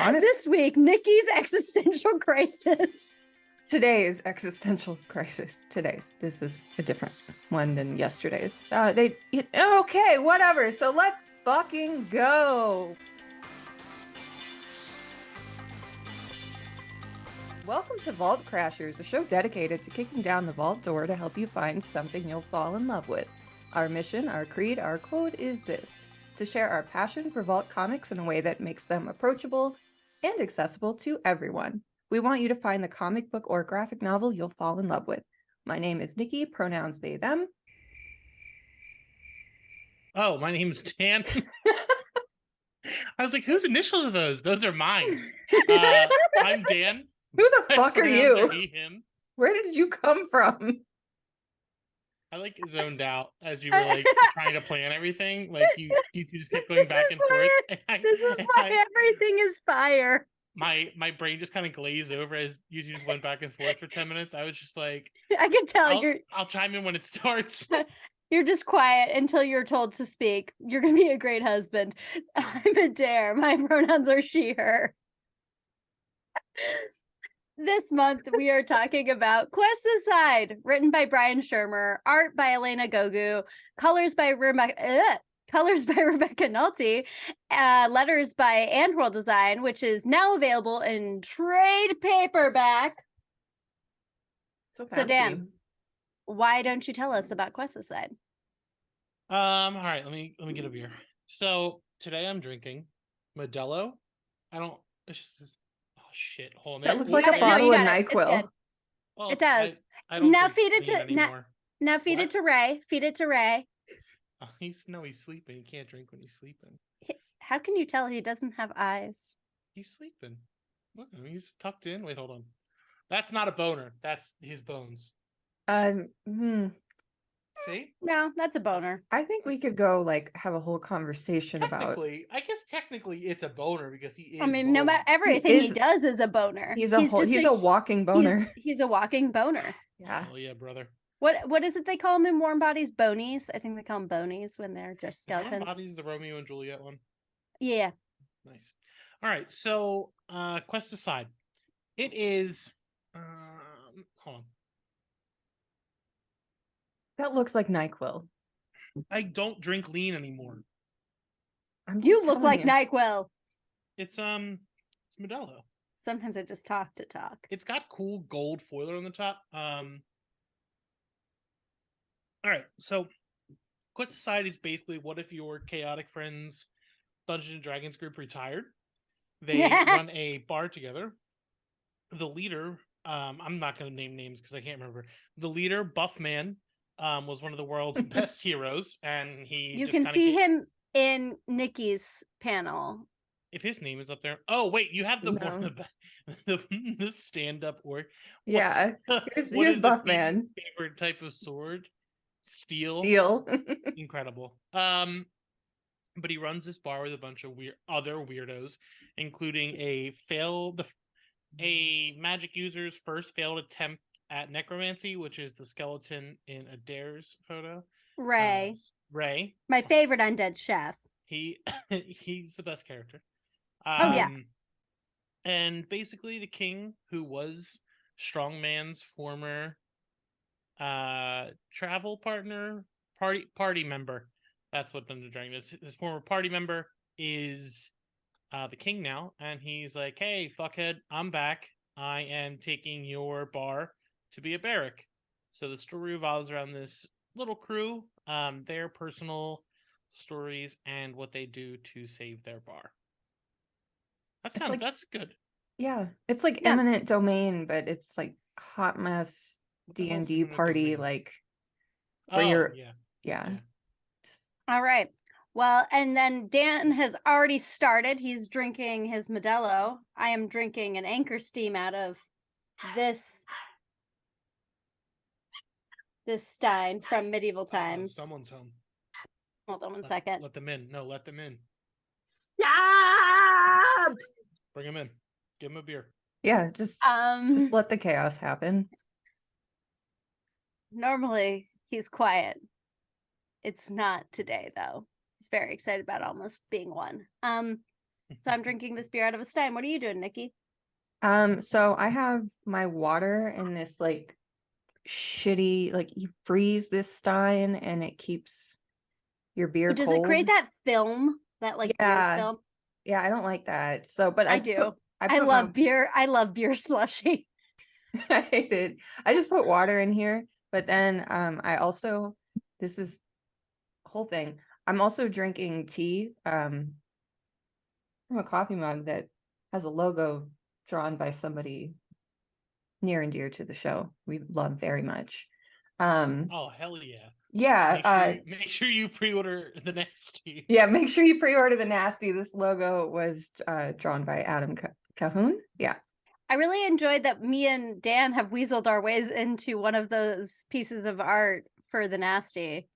Honestly, This week, Nikki's existential crisis. today's existential crisis. This is a different one than yesterday's. Okay, whatever. So let's fucking go. Welcome to VaultCrashers, a show dedicated to kicking down the vault door to help you find something you'll fall in love with. Our mission, our creed, our code is this: to share our passion for Vault comics in a way that makes them approachable and accessible to everyone. We want you to find the comic book or graphic novel you'll fall in love with. My name is Nikki, pronouns they, them. Oh, my name's Dan. I was like, whose initials are those? Those are mine. I'm Dan. Who the fuck are Pronouns you? he, him. Where did you come from? I like zoned out as you were like trying to plan everything. Like you just kept going back and forth. This is why everything is fire. My brain just kind of glazed over as you just went back and forth for 10 minutes. I was just like, I can tell I'll chime in when it starts. You're just quiet until you're told to speak. You're going to be a great husband. I'm Adair. My pronouns are she, her. This month, we are talking about Quest Aside, written by Brian Schirmer, art by Elena Gogou, colors by Rebecca Nalty, letters by AndWorld Design, which is now available in trade paperback. So Dan, why don't you tell us about Quest Aside? All right, let me get a beer. So today I'm drinking Modelo. It's just oh shit, hold on. That looks like a bottle of NyQuil. Well, it does. Now feed it to Ray. Feed it to Ray. Oh, he's sleeping. He can't drink when he's sleeping. How can you tell he doesn't have eyes? He's sleeping. Look, he's tucked in. Wait, hold on. That's not a boner. That's his bones. See? No, that's a boner. I think we could go have a whole conversation about. I guess technically it's a boner because he is. I mean, no matter everything he does is a boner. He's a walking boner. He's a walking boner. Yeah. Oh yeah, brother. What is it they call them in Warm Bodies? Bonies? I think they call them bonies when they're just skeletons. Warm Bodies, the Romeo and Juliet one. Yeah. Nice. All right. So, Quest Aside, it is. Hold on. That looks like NyQuil. I don't drink lean anymore. You look like NyQuil. It's Modelo. Sometimes I just talk to talk. It's got cool gold foiler on the top. All right, so Quest Society is basically what if your chaotic friends Dungeons and Dragons group retired. They run a bar together. The leader, I'm not going to name names because I can't remember. The leader, Buffman, was one of the world's best heroes, and you can see him in Nikki's panel. If his name is up there. Oh wait, you have the stand-up orc. Yeah, here's Buffman. Favorite type of sword. Steel. Incredible. But he runs this bar with a bunch of other weirdos, including a magic user's first failed attempt at necromancy, which is the skeleton in Adair's photo. Ray. My favorite undead chef. He's the best character. Oh yeah. And basically the king, who was Strongman's former travel partner, party member. That's what Dungeons & Dragons is. His former party member is the king now, and he's like, hey, fuckhead, I'm back. I am taking your bar to be a barrack. So the story revolves around this little crew, their personal stories, and what they do to save their bar. That's good. Yeah, it's like Eminent Domain, but it's like hot mess D&D party, yeah. All right. Well, and then Dan has already started. He's drinking his Modelo. I am drinking an Anchor Steam out of this stein from medieval times. Someone's home. Hold on one second. Let them in. No, let them in. Stop! Bring him in. Give him a beer. Yeah, just let the chaos happen. Normally, he's quiet. It's not today, though. He's very excited about almost being one. So I'm drinking this beer out of a stein. What are you doing, Nikki? So I have my water in this like shitty, like you freeze this stein and it keeps your beer Does it cold. create that film, that like beer Yeah. film? Yeah, I don't like that. So, but I just do. I I put love beer. I love beer slushy. I hate it. I just put water in here, but then I also this is whole thing. I'm also drinking tea from a coffee mug that has a logo drawn by somebody near and dear to the show we love very much. Oh, hell yeah. Yeah, Make sure you pre-order the nasty. yeah, make sure you pre-order the nasty. This logo was drawn by Adam Cahoon. Yeah. I really enjoyed that me and Dan have weaseled our ways into one of those pieces of art for the nasty.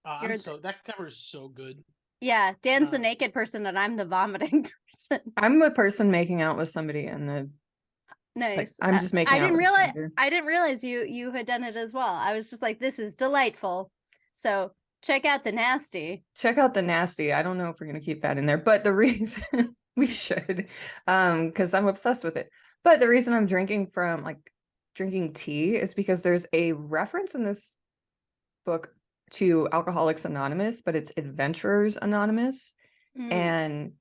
That cover is so good. Yeah, Dan's the naked person and I'm the vomiting person. I'm the person making out with somebody and the nice. Like, I'm just making out with a stranger. I didn't realize you had done it as well. I was just like, this is delightful. So check out the nasty. Check out the nasty. I don't know if we're gonna keep that in there, but the reason we should, because I'm obsessed with it. But the reason I'm drinking tea is because there's a reference in this book to Alcoholics Anonymous, but it's Adventurers Anonymous. And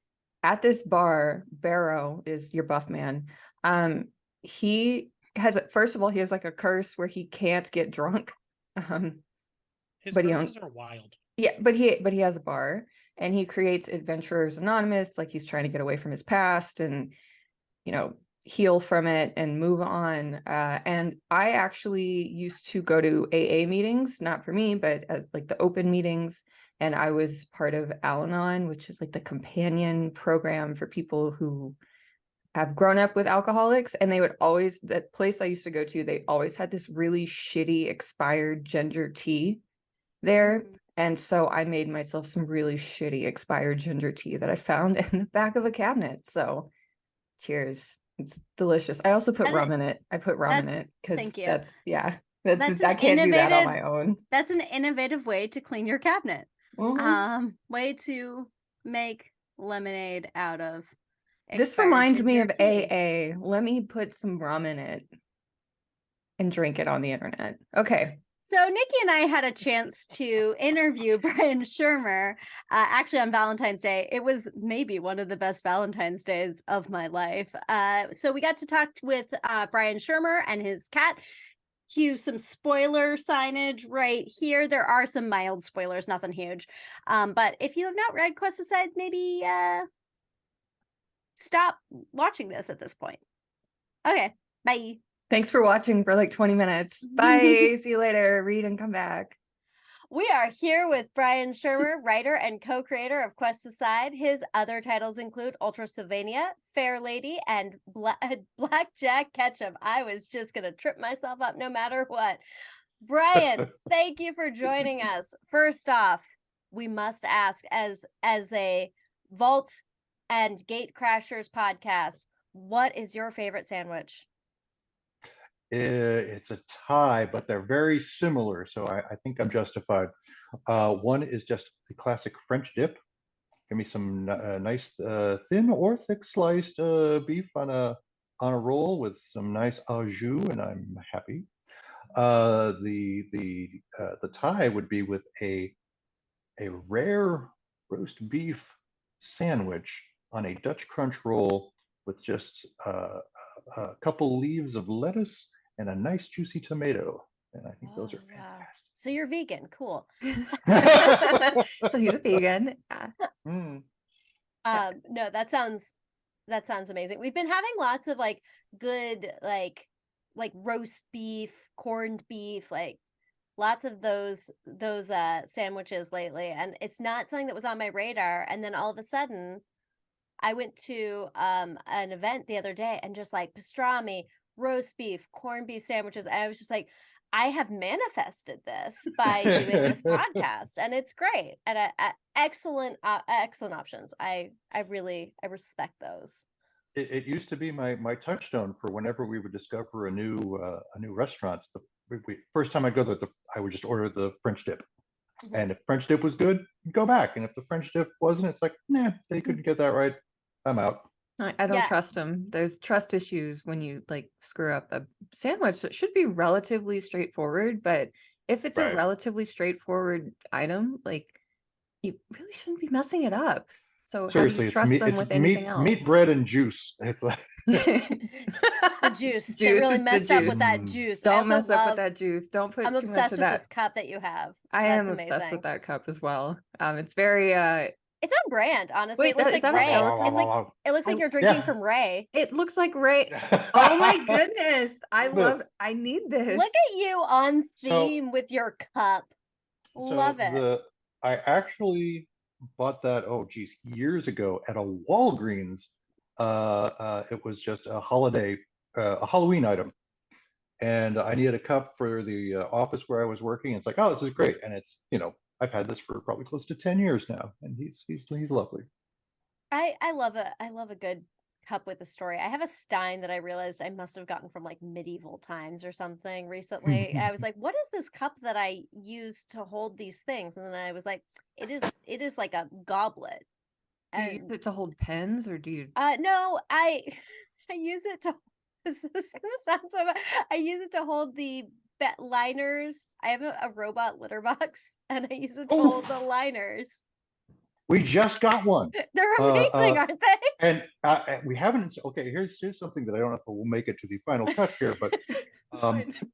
at this bar, Barrow is your buff man. He has, first of all, he has like a curse where he can't get drunk. His but curses are wild. Yeah, but he has a bar and he creates Adventurers Anonymous, like he's trying to get away from his past and, you know, heal from it and move on. And I actually used to go to AA meetings, not for me, but as like the open meetings. And I was part of Al-Anon, which is like the companion program for people who have grown up with alcoholics. And they would always, that place I used to go to, they always had this really shitty expired ginger tea there. And so I made myself some really shitty expired ginger tea that I found in the back of a cabinet. So cheers. It's delicious. I also put rum in it. I put rum in it because I can't do that on my own. That's an innovative way to clean your cabinet. Way to make lemonade out of. This reminds me of AA. Let me put some rum in it and drink it on the internet. Okay. So Nikki and I had a chance to interview Brian Schirmer, actually on Valentine's Day. It was maybe one of the best Valentine's days of my life. So we got to talk with Brian Schirmer and his cat. Cue some spoiler signage right here. There are some mild spoilers, nothing huge. But if you have not read Quest Aside, maybe stop watching this at this point. Okay, bye. Thanks for watching for like 20 minutes. Bye. See you later. Read and come back. We are here with Brian Schirmer, writer and co-creator of Quest Aside. His other titles include Ultrasylvania, Fairlady, and Black Jack Ketchum. I was just going to trip myself up no matter what. Brian, thank you for joining us. First off, we must ask, as a Vault and VaultCrashers podcast, what is your favorite sandwich? It's a tie, but they're very similar, so I think I'm justified. One is just the classic French dip. Give me some nice thin or thick sliced beef on a roll with some nice au jus, and I'm happy. The tie would be with a rare roast beef sandwich on a Dutch crunch roll with just a couple leaves of lettuce and a nice juicy tomato. And I think those are fantastic. So you're vegan. Cool. So he's a vegan. No, that sounds amazing. We've been having lots of like good like roast beef, corned beef, like lots of those sandwiches lately, and it's not something that was on my radar. And then all of a sudden I went to an event the other day and just like pastrami, roast beef, corned beef sandwiches. I was just like, I have manifested this by doing this podcast, and it's great. And excellent options. I respect those. It used to be my touchstone for whenever we would discover a new restaurant. First time I'd go there, I would just order the French dip. And if French dip was good, go back. And if the French dip wasn't, it's like, nah, they couldn't get that right. I'm out. I don't Yeah. trust them. There's trust issues when you like screw up a sandwich that should be relatively straightforward, but if it's a Right. relatively straightforward item, like you really shouldn't be messing it up. So how do Seriously, you it's trust meat. them It's with anything meat, else? bread, and juice. It's like The juice that Juice, really it's the messed up with juice. that juice. I Don't also mess up with love. that juice. Don't I'm put too much obsessed of with that. this cup that you have. I That's am obsessed amazing. with that cup as well. It's very It's on brand, honestly. Wait, It looks is like that a Ray. skeleton? It's like it looks like I- you're drinking Yeah. from Ray. it looks like Ray. Oh my goodness. I need this. Look at you on So- theme with your cup. Love it. I actually bought that, oh geez, years ago at a Walgreens. It was just a Halloween item. And I needed a cup for the office where I was working. It's like, oh, this is great. And it's, I've had this for probably close to 10 years now. And he's lovely. I love a good cup with a story. I have a stein that I realized I must have gotten from like medieval times or something recently. I was like, what is this cup that I use to hold these things? And then I was like, it is like a goblet. Do you use it to hold pens or do you No, I use it to this is gonna sound so bad. I use it to hold the liners. I have a robot litter box and I use it to hold the liners. We just got one. They're amazing, aren't they? And we haven't. Okay, here's something that I don't know if we'll make it to the final cut here, but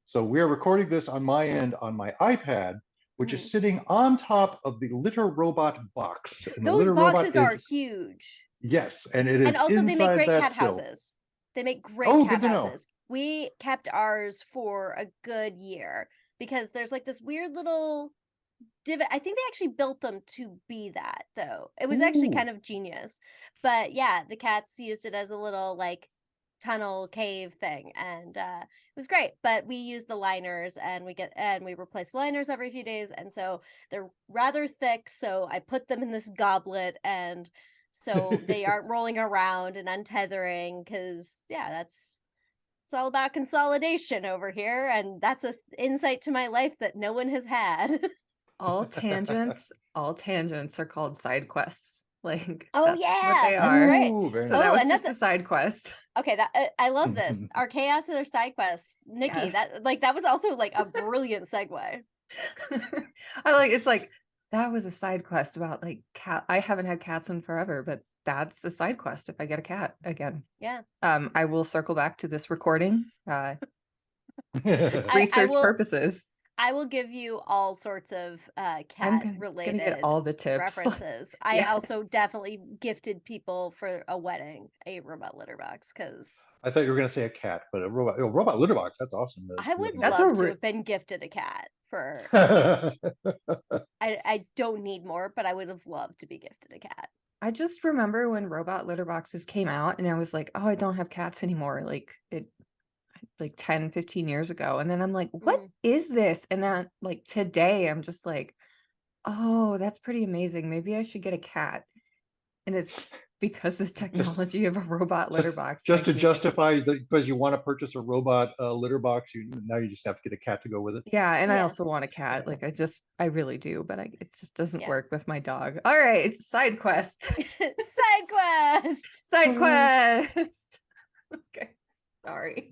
so we're recording this on my end on my iPad, which is sitting on top of the litter robot box. And those boxes are huge. Yes, and it is. And also, they make great cat still. houses. They make great cat good to houses. We kept ours for a good year because there's like this weird little divot. I think they actually built them to be that, though. It was actually kind of genius. But yeah, the cats used it as a little like tunnel cave thing, and it was great. But we use the liners, and we replace liners every few days, and so they're rather thick. So I put them in this goblet, and so they aren't rolling around and untethering. Because yeah, it's all about consolidation over here, and that's an insight to my life that no one has had. all tangents are called side quests. Like Oh that's yeah, what they that's are. right. Ooh, very So nice. that was and just that's a side quest. Okay, that I love this. Our chaos and our side quests. Nikki, Yes. that was also like a brilliant segue. It's like that was a side quest about like cat. I haven't had cats in forever, but that's a side quest if I get a cat again. Yeah. I will circle back to this recording. I Research will- purposes. I will give you all sorts of cat related Gonna get all the tips. references. I also definitely gifted people for a wedding a robot litter box because I thought you were going to say a cat, but a robot litter box. That's awesome. I would That's love to have been gifted a cat for. I don't need more, but I would have loved to be gifted a cat. I just remember when robot litter boxes came out and I was like, oh, I don't have cats anymore. Like 10, 15 years ago. And then I'm like, what is this? And then like today I'm just like, oh, that's pretty amazing. Maybe I should get a cat. And it's because the technology of a robot litter box. Just to justify because you want to purchase a robot litter box, now you just have to get a cat to go with it. Yeah, and I also want a cat. Like I really do, but it just doesn't work with my dog. All right, side quest. Side quest. Side quest. Okay, sorry.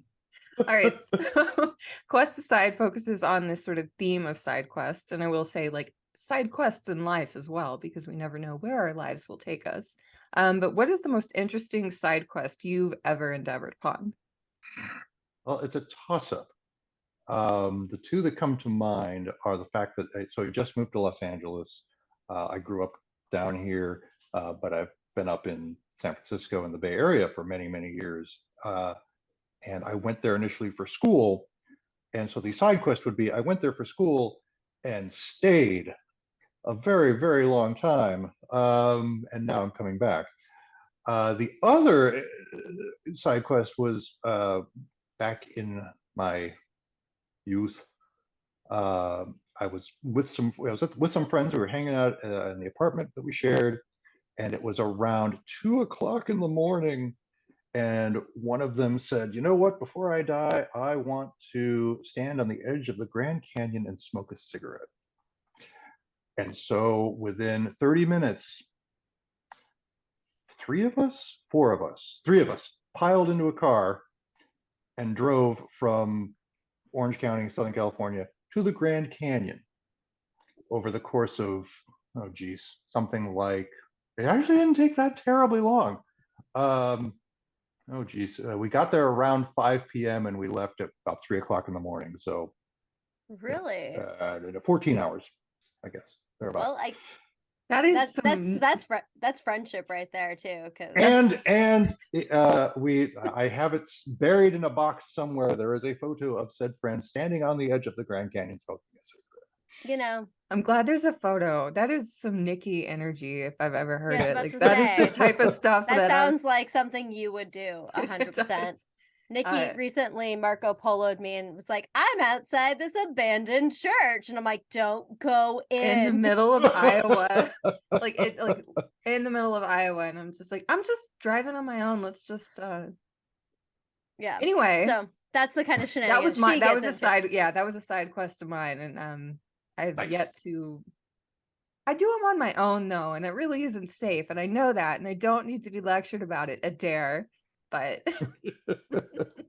All right, so Quest Aside focuses on this sort of theme of side quests, and I will say like side quests in life as well, because we never know where our lives will take us. But what is the most interesting side quest you've ever endeavored upon? Well, it's a toss-up. The two that come to mind are the fact that I just moved to Los Angeles. I grew up down here, but I've been up in San Francisco in the Bay Area for many, many years. And I went there initially for school. And so the side quest would be, I went there for school and stayed a very, very long time. And now I'm coming back. The other side quest was back in my youth. I was with some friends. We were hanging out in the apartment that we shared, and it was around 2 o'clock in the morning. And one of them said, you know what, before I die, I want to stand on the edge of the Grand Canyon and smoke a cigarette. And so within 30 minutes, 4 of us, 3 of us piled into a car and drove from Orange County, Southern California, to the Grand Canyon over the course of, oh geez, something like, it actually didn't take that terribly long. Oh geez, we got there around 5 p.m. and we left at about 3 o'clock in the morning. So Really? 14 hours, I guess. Well, that is that's friendship right there too. And I have it buried in a box somewhere. There is a photo of said friend standing on the edge of the Grand Canyon smoking a cigarette. You know, I'm glad there's a photo. That is some Nikki energy if I've ever heard Yeah, I it. was Like about that to is say, the type of stuff that that sounds like something you would do. It 100%. does. Nikki recently Marco Polo'd me and was like, I'm outside this abandoned church. And I'm like, don't go in the in. middle of Iowa. like in the middle of Iowa. And I'm just like, I'm just driving on my own. Let's just Yeah. Anyway. So that's the kind of shenanigans that was a side quest of mine. And I've Nice. yet to I do them on my own though, and it really isn't safe. And I know that, and I don't need to be lectured about it. Adair. But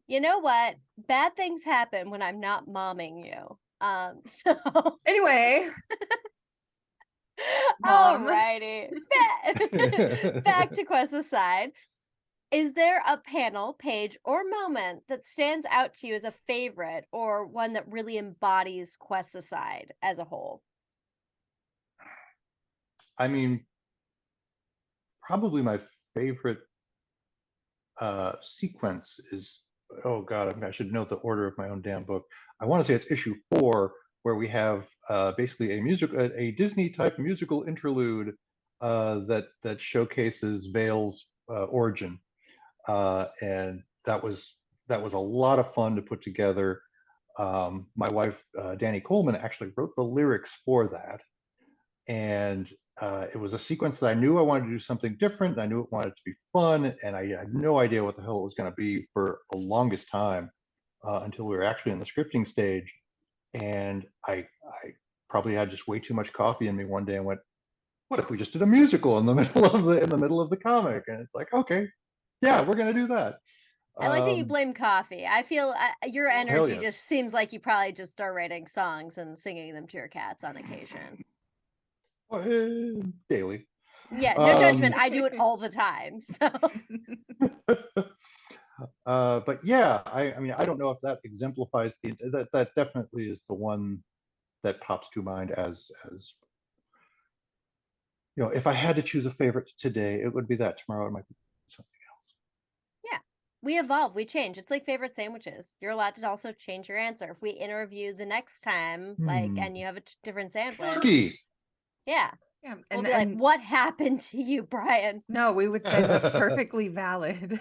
you know what? Bad things happen when I'm not momming you. So anyway. Alrighty. Back to Quest Aside. Is there a panel, page, or moment that stands out to you as a favorite, or one that really embodies Quest Aside as a whole? I mean, probably my favorite sequence is, oh god, I should know the order of my own damn book. I want to say it's issue 4, where we have basically a Disney type musical interlude that showcases Vale's origin, and that was a lot of fun to put together. My wife Danny Coleman actually wrote the lyrics for that, and it was a sequence that I knew I wanted to do something different. I knew it wanted to be fun, and I had no idea what the hell it was going to be for the longest time until we were actually in the scripting stage. And I probably had just way too much coffee in me one day and went, "What if we just did a musical in the middle of the comic?" And it's like, okay, yeah, we're going to do that. I like that you blame coffee. I feel your energy yes. just seems like you probably just are writing songs and singing them to your cats on occasion. Daily. Yeah, no judgment. I do it all the time. So but yeah, I mean, I don't know if that exemplifies that definitely is the one that pops to mind as you know, if I had to choose a favorite today, it would be that. Tomorrow it might be something else. Yeah, we evolve, we change. It's like favorite sandwiches. You're allowed to also change your answer. If we interview the next time, and you have a different sandwich. Turkey. Yeah. Yeah, we'll be like, what happened to you, Brian? No, we would say that's perfectly valid.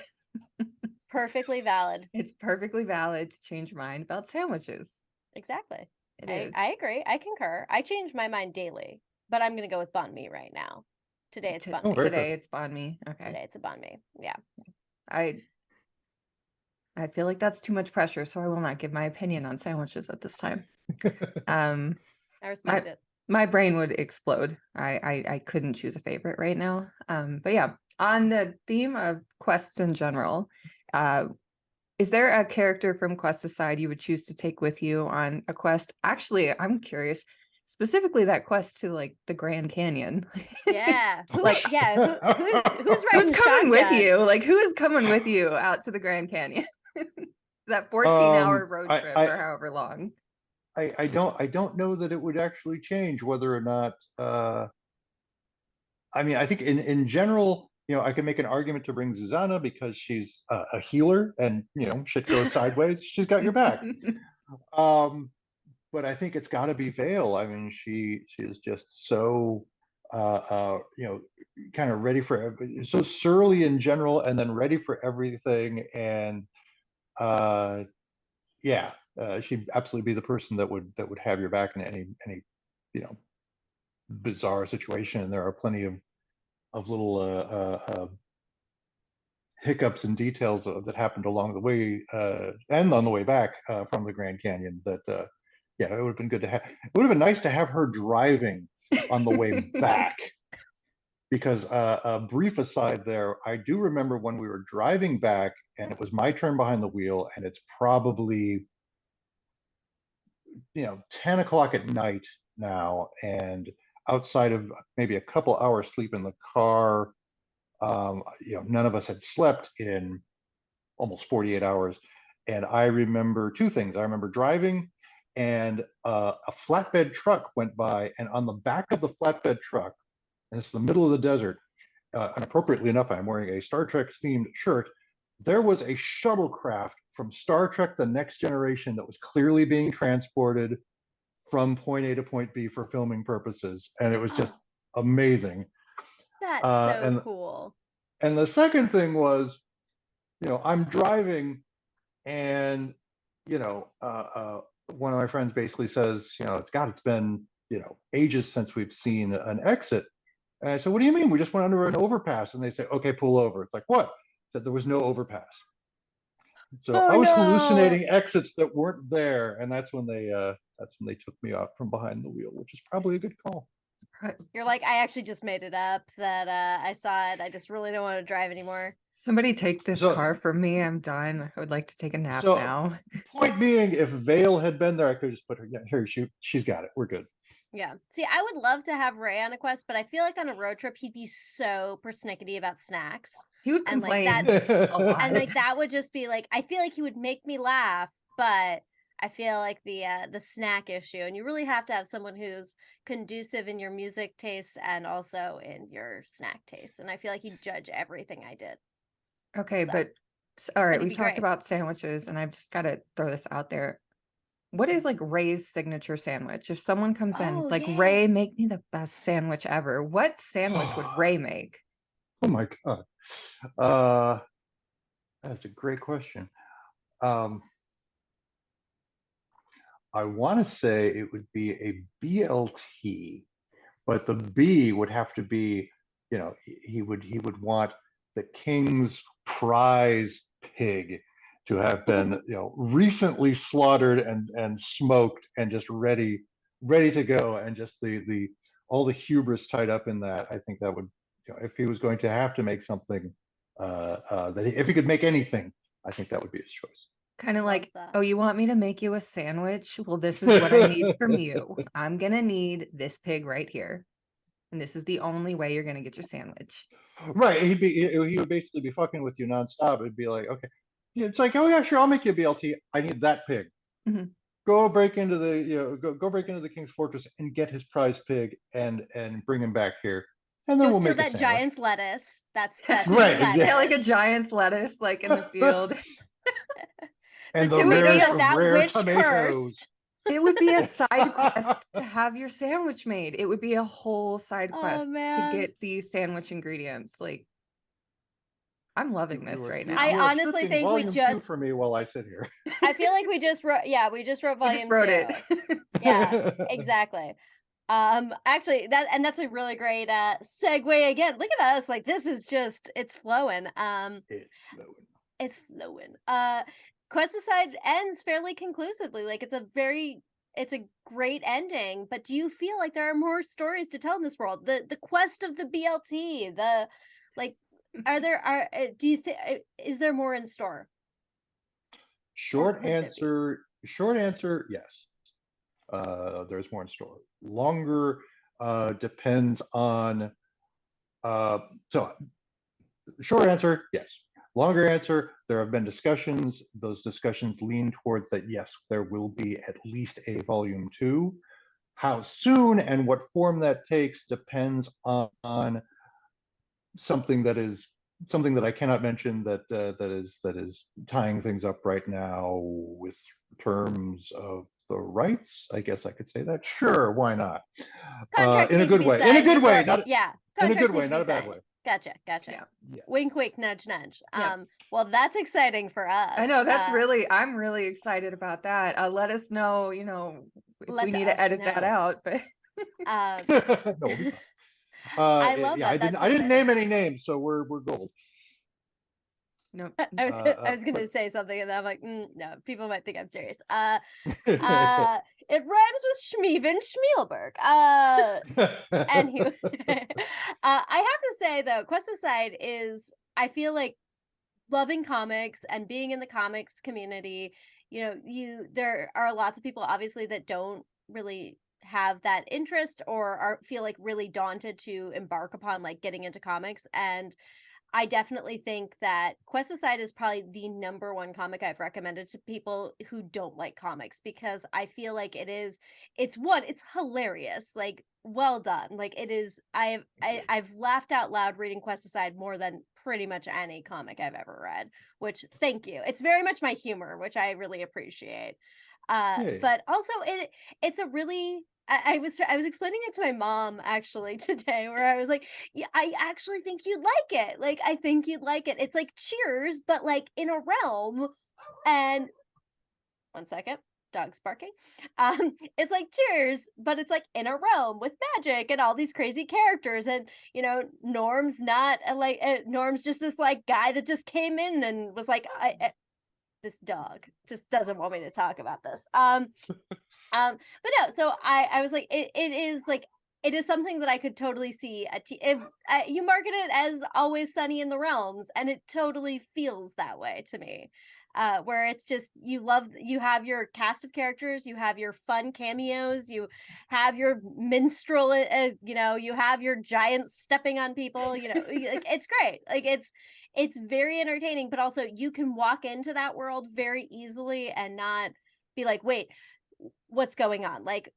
Perfectly valid. It's perfectly valid to change your mind about sandwiches. Exactly. It is. I agree. I concur. I change my mind daily, but I'm going to go with banh mi right now. Today it's banh mi. Today it's banh mi. Okay. Today it's a banh mi. Yeah. I feel like that's too much pressure, so I will not give my opinion on sandwiches at this time. I respect it. My brain would explode. I couldn't choose a favorite right now. But yeah, on the theme of quests in general, is there a character from Quest Aside you would choose to take with you on a quest? Actually, I'm curious, specifically that quest to like the Grand Canyon. Yeah. Who's who's coming shotgun? with you? Like, who is coming with you out to the Grand Canyon? That 14-hour road trip or however long. I don't know that it would actually change whether or not. I mean, I think in general, you know, I can make an argument to bring Zuzana because she's a healer, and you know, shit goes sideways, she's got your back. But I think it's got to be Vale. I mean, she is just so you know, kind of ready for, so surly in general, and then ready for everything, and yeah. She'd absolutely be the person that would have your back in any you know, bizarre situation. And there are plenty of little hiccups and details that happened along the way and on the way back from the Grand Canyon that yeah, it would have been good to have. It would have been nice to have her driving on the way back, because a brief aside there, I do remember when we were driving back and it was my turn behind the wheel, and it's probably 10 o'clock at night now, and outside of maybe a couple hours sleep in the car, none of us had slept in almost 48 hours. And I remember two things. I remember driving, and a flatbed truck went by, and on the back of the flatbed truck, and it's the middle of the desert, and appropriately enough, I'm wearing a Star Trek themed shirt. There was a shuttlecraft from Star Trek The Next Generation that was clearly being transported from point A to point B for filming purposes. And it was just amazing. That's so cool. And the second thing was, I'm driving, and, one of my friends basically says, it's been, ages since we've seen an exit. And I said, what do you mean? We just went under an overpass. And they say, okay, pull over. It's like, what? I said, there was no overpass. So I was hallucinating exits that weren't there. And that's when they took me off from behind the wheel, which is probably a good call. You're like, I actually just made it up that I saw it. I just really don't want to drive anymore. Somebody take this car from me. I'm done. I would like to take a nap now. Point being, if Vale had been there, I could just put her, here, she's got it. We're good. Yeah. See, I would love to have Ray on a quest, but I feel like on a road trip, he'd be so persnickety about snacks. He would complain. And like that, and like that would just be like, I feel like he would make me laugh, but I feel like the snack issue, and you really have to have someone who's conducive in your music tastes and also in your snack tastes. And I feel like he'd judge everything I did. Okay, but all right, we've talked about sandwiches, and I've just got to throw this out there. What is like Ray's signature sandwich? If someone comes in, it's like, Ray, make me the best sandwich ever. What sandwich would Ray make? Oh my God. That's a great question. I want to say it would be a BLT, but the B would have to be, he would want the king's prize pig to have been, recently slaughtered and smoked and just ready to go, and just the all the hubris tied up in that. I think that would, if he was going to have to make something, if he could make anything, I think that would be his choice. Kind of like, oh, you want me to make you a sandwich? Well, this is what I need from you. I'm gonna need this pig right here, and this is the only way you're gonna get your sandwich. Right. He would basically be fucking with you nonstop. It'd be like, okay, it's like, oh yeah, sure, I'll make you a BLT. I need that pig. Mm-hmm. Go break into the go break into the king's fortress and get his prize pig and bring him back here, and then we'll make that giant's lettuce. That's right. Lettuce. Yeah, like a giant's lettuce, like in the field. And the rare tomatoes. Cursed. It would be a side quest to have your sandwich made. It would be a whole side quest to get these sandwich ingredients. Like, I'm loving this right now. I honestly think we just for me while I sit here. I feel like we just wrote. Yeah, we just wrote volume 2. It. Yeah, exactly. Actually, that's a really great segue. Again, look at us. Like, this is just, it's flowing. It's flowing. Questicide ends fairly conclusively. Like, it's a great ending, but do you feel like there are more stories to tell in this world? The quest of the BLT, is there more in store? Short answer, yes. There's more in store. Longer depends on so short answer, yes. Longer answer, there have been discussions. Those discussions lean towards that, yes, there will be at least a volume 2. How soon and what form that takes depends on something that I cannot mention, that is tying things up right now with terms of the rights. I guess I could say that. Sure, why not? In a good way. In a good way, not in a good way, not a bad way. Gotcha. Yeah. Yes. Wink, wink, nudge, nudge. Yeah. Well, that's exciting for us. I know, I'm really excited about that. Let us know, if we need to edit that out, but no, I love that. I didn't name any names, so we're gold. No, I was going to say something, and I'm like, no, people might think I'm serious. It rhymes with Schmeven Schmielberg. And he, I have to say though, Questicide is, I feel like, loving comics and being in the comics community. There are lots of people obviously that don't really have that interest or feel like really daunted to embark upon like getting into comics, and I definitely think that Questicide is probably the number one comic I've recommended to people who don't like comics, because I feel like it's hilarious, like well done. Like it is, I've laughed out loud reading Questicide more than pretty much any comic I've ever read, which thank you. It's very much my humor, which I really appreciate. But also it's a really, I was explaining it to my mom actually today, where I was like, yeah, I actually think you'd like it. Like, I think you'd like it. It's like Cheers, but like in a realm. And one second, dog's barking. It's like Cheers, but it's like in a realm with magic and all these crazy characters. And Norm's not Norm's just this like guy that just came in and was like, this dog just doesn't want me to talk about this. But no, so I was like, it is like, it is something that I could totally see if you market it as Always Sunny in the Realms, and it totally feels that way to me. Where it's just, you have your cast of characters, you have your fun cameos, you have your minstrel, you have your giants stepping on people, like, it's great. Like it's very entertaining, but also you can walk into that world very easily and not be like, wait, what's going on? Like,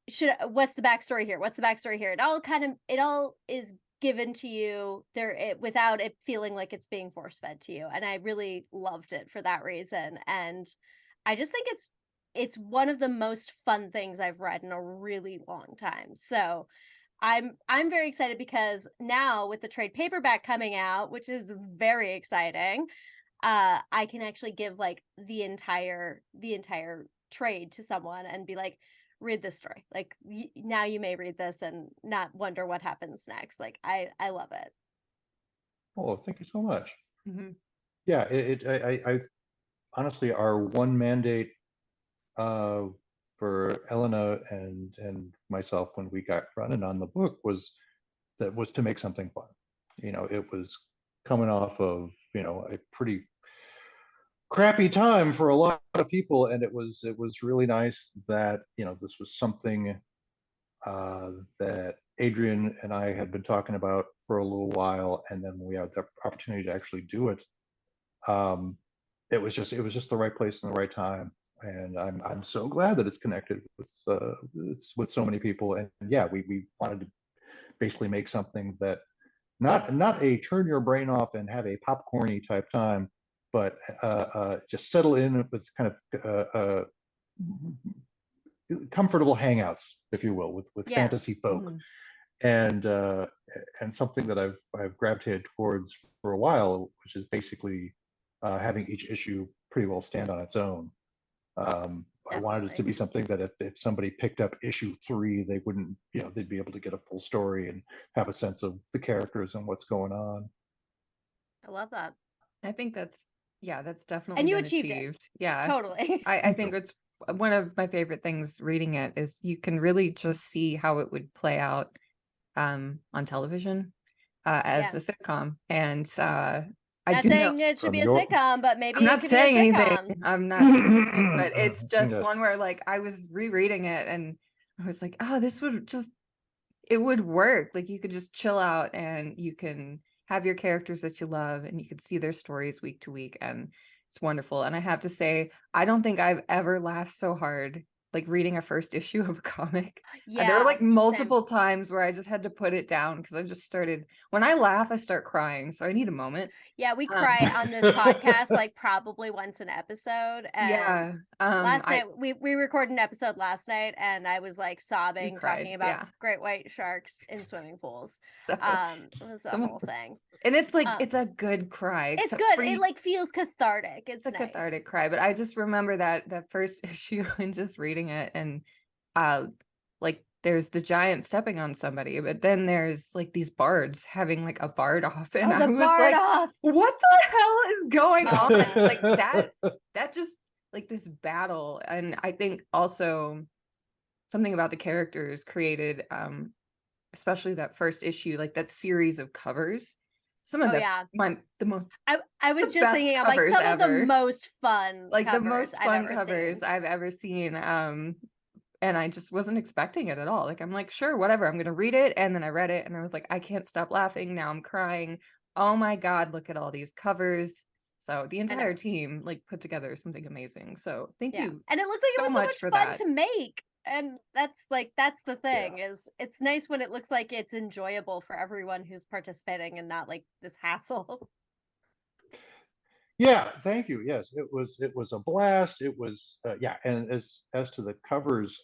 what's the backstory here? What's the backstory here? It all is given to you there without it feeling like it's being force fed to you. And I really loved it for that reason. And I just think it's one of the most fun things I've read in a really long time. So I'm very excited, because now with the trade paperback coming out, which is very exciting, I can actually give like the entire trade to someone and be like, read this story. Like, now you may read this and not wonder what happens next. Like, I love it. Oh, thank you so much. Mm-hmm. Yeah, I honestly, our one mandate for Elena and myself when we got running on the book was to make something fun. It was coming off of a pretty crappy time for a lot of people, and it was really nice that this was something that Adrian and I had been talking about for a little while, and then we had the opportunity to actually do it. It was just the right place and the right time, and I'm so glad that it's connected with so many people. And yeah, we wanted to basically make something that not a turn your brain off and have a popcorny type time, but just settle in with kind of comfortable hangouts, if you will, with fantasy folk. Mm-hmm. And something that I've gravitated towards for a while, which is basically having each issue pretty well stand on its own. I wanted it to be something that if somebody picked up issue 3, they wouldn't, they'd be able to get a full story and have a sense of the characters and what's going on. I love that. I think that's definitely and you been achieved achieved. It. Yeah, totally. I think it's one of my favorite things reading it is you can really just see how it would play out on television as a sitcom. And not saying it should be a sitcom, but maybe I'm not saying anything. I'm not saying anything, but it's just one where like I was rereading it and I was like, oh, it would work. Like you could just chill out and you can have your characters that you love and you could see their stories week to week, and it's wonderful. And I have to say, I don't think I've ever laughed so hard like reading a first issue of a comic. Yeah, there were like multiple times where I just had to put it down because I just started, when I laugh, I start crying. So I need a moment. Yeah, we cry on this podcast like probably once an episode. And last night we recorded an episode last night and I was like sobbing, talking about great white sharks in swimming pools. So, it was a whole thing. And it's like it's a good cry. It's good. It like feels cathartic. It's a nice. Cathartic cry. But I just remember that first issue and just reading it, and like there's the giant stepping on somebody, but then there's like these bards having like a bard off, and I was like, off. What the hell is going on? Like that just like this battle. And I think also something about the characters created, especially that first issue, like that series of covers. Some of Oh yeah. the most I was the just best thinking of like covers some of the ever. most fun Like the covers most I've fun ever covers seen. I've ever seen. And I just wasn't expecting it at all. Like I'm like, sure, whatever. I'm gonna read it. And then I read it and I was like, I can't stop laughing. Now I'm crying. Oh my God, look at all these covers. So the entire team like put together something amazing. So thank you And it looked like it so was so much much for fun that. to make. And that's the thing is it's nice when it looks like it's enjoyable for everyone who's participating and not like this hassle. Yeah, thank you. Yes, it was a blast. It was and as to the covers,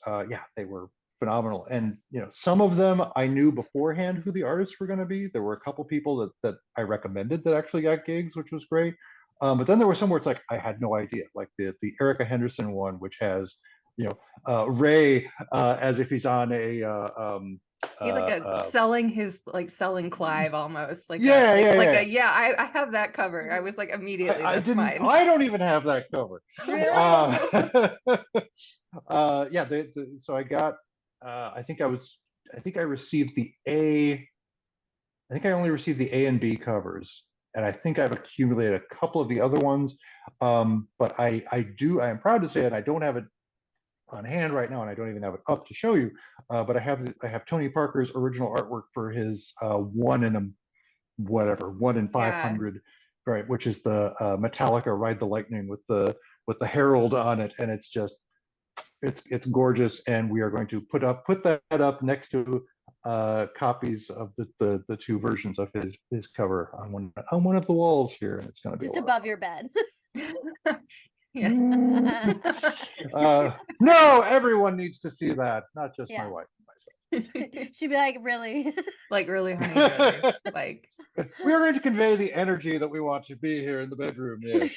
they were phenomenal. And some of them I knew beforehand who the artists were going to be. There were a couple people that I recommended that actually got gigs, which was great. But then there were some where it's like I had no idea, like the Erica Henderson one, which has Ray as if he's on a He's like selling Clive almost like I have that cover. I was like immediately I that's didn't. mine. I don't even have that cover. Really? So I got. I think I received the A. I think I only received the A and B covers, and I think I've accumulated a couple of the other ones. But I am proud to say it. I don't have it on hand right now, and I don't even have it up to show you. But I have Tony Parker's original artwork for his 1 in 500, right? Which is the Metallica Ride the Lightning with the herald on it, and it's just it's gorgeous. And we are going to put that up next to copies of the two versions of his cover on one of the walls here, and it's going to be just above your bed. No, everyone needs to see that, not just my wife and myself. She'd be like, really? Like, really, honey, really? Like, we are going to convey the energy that we want to be here in the bedroom. Yes.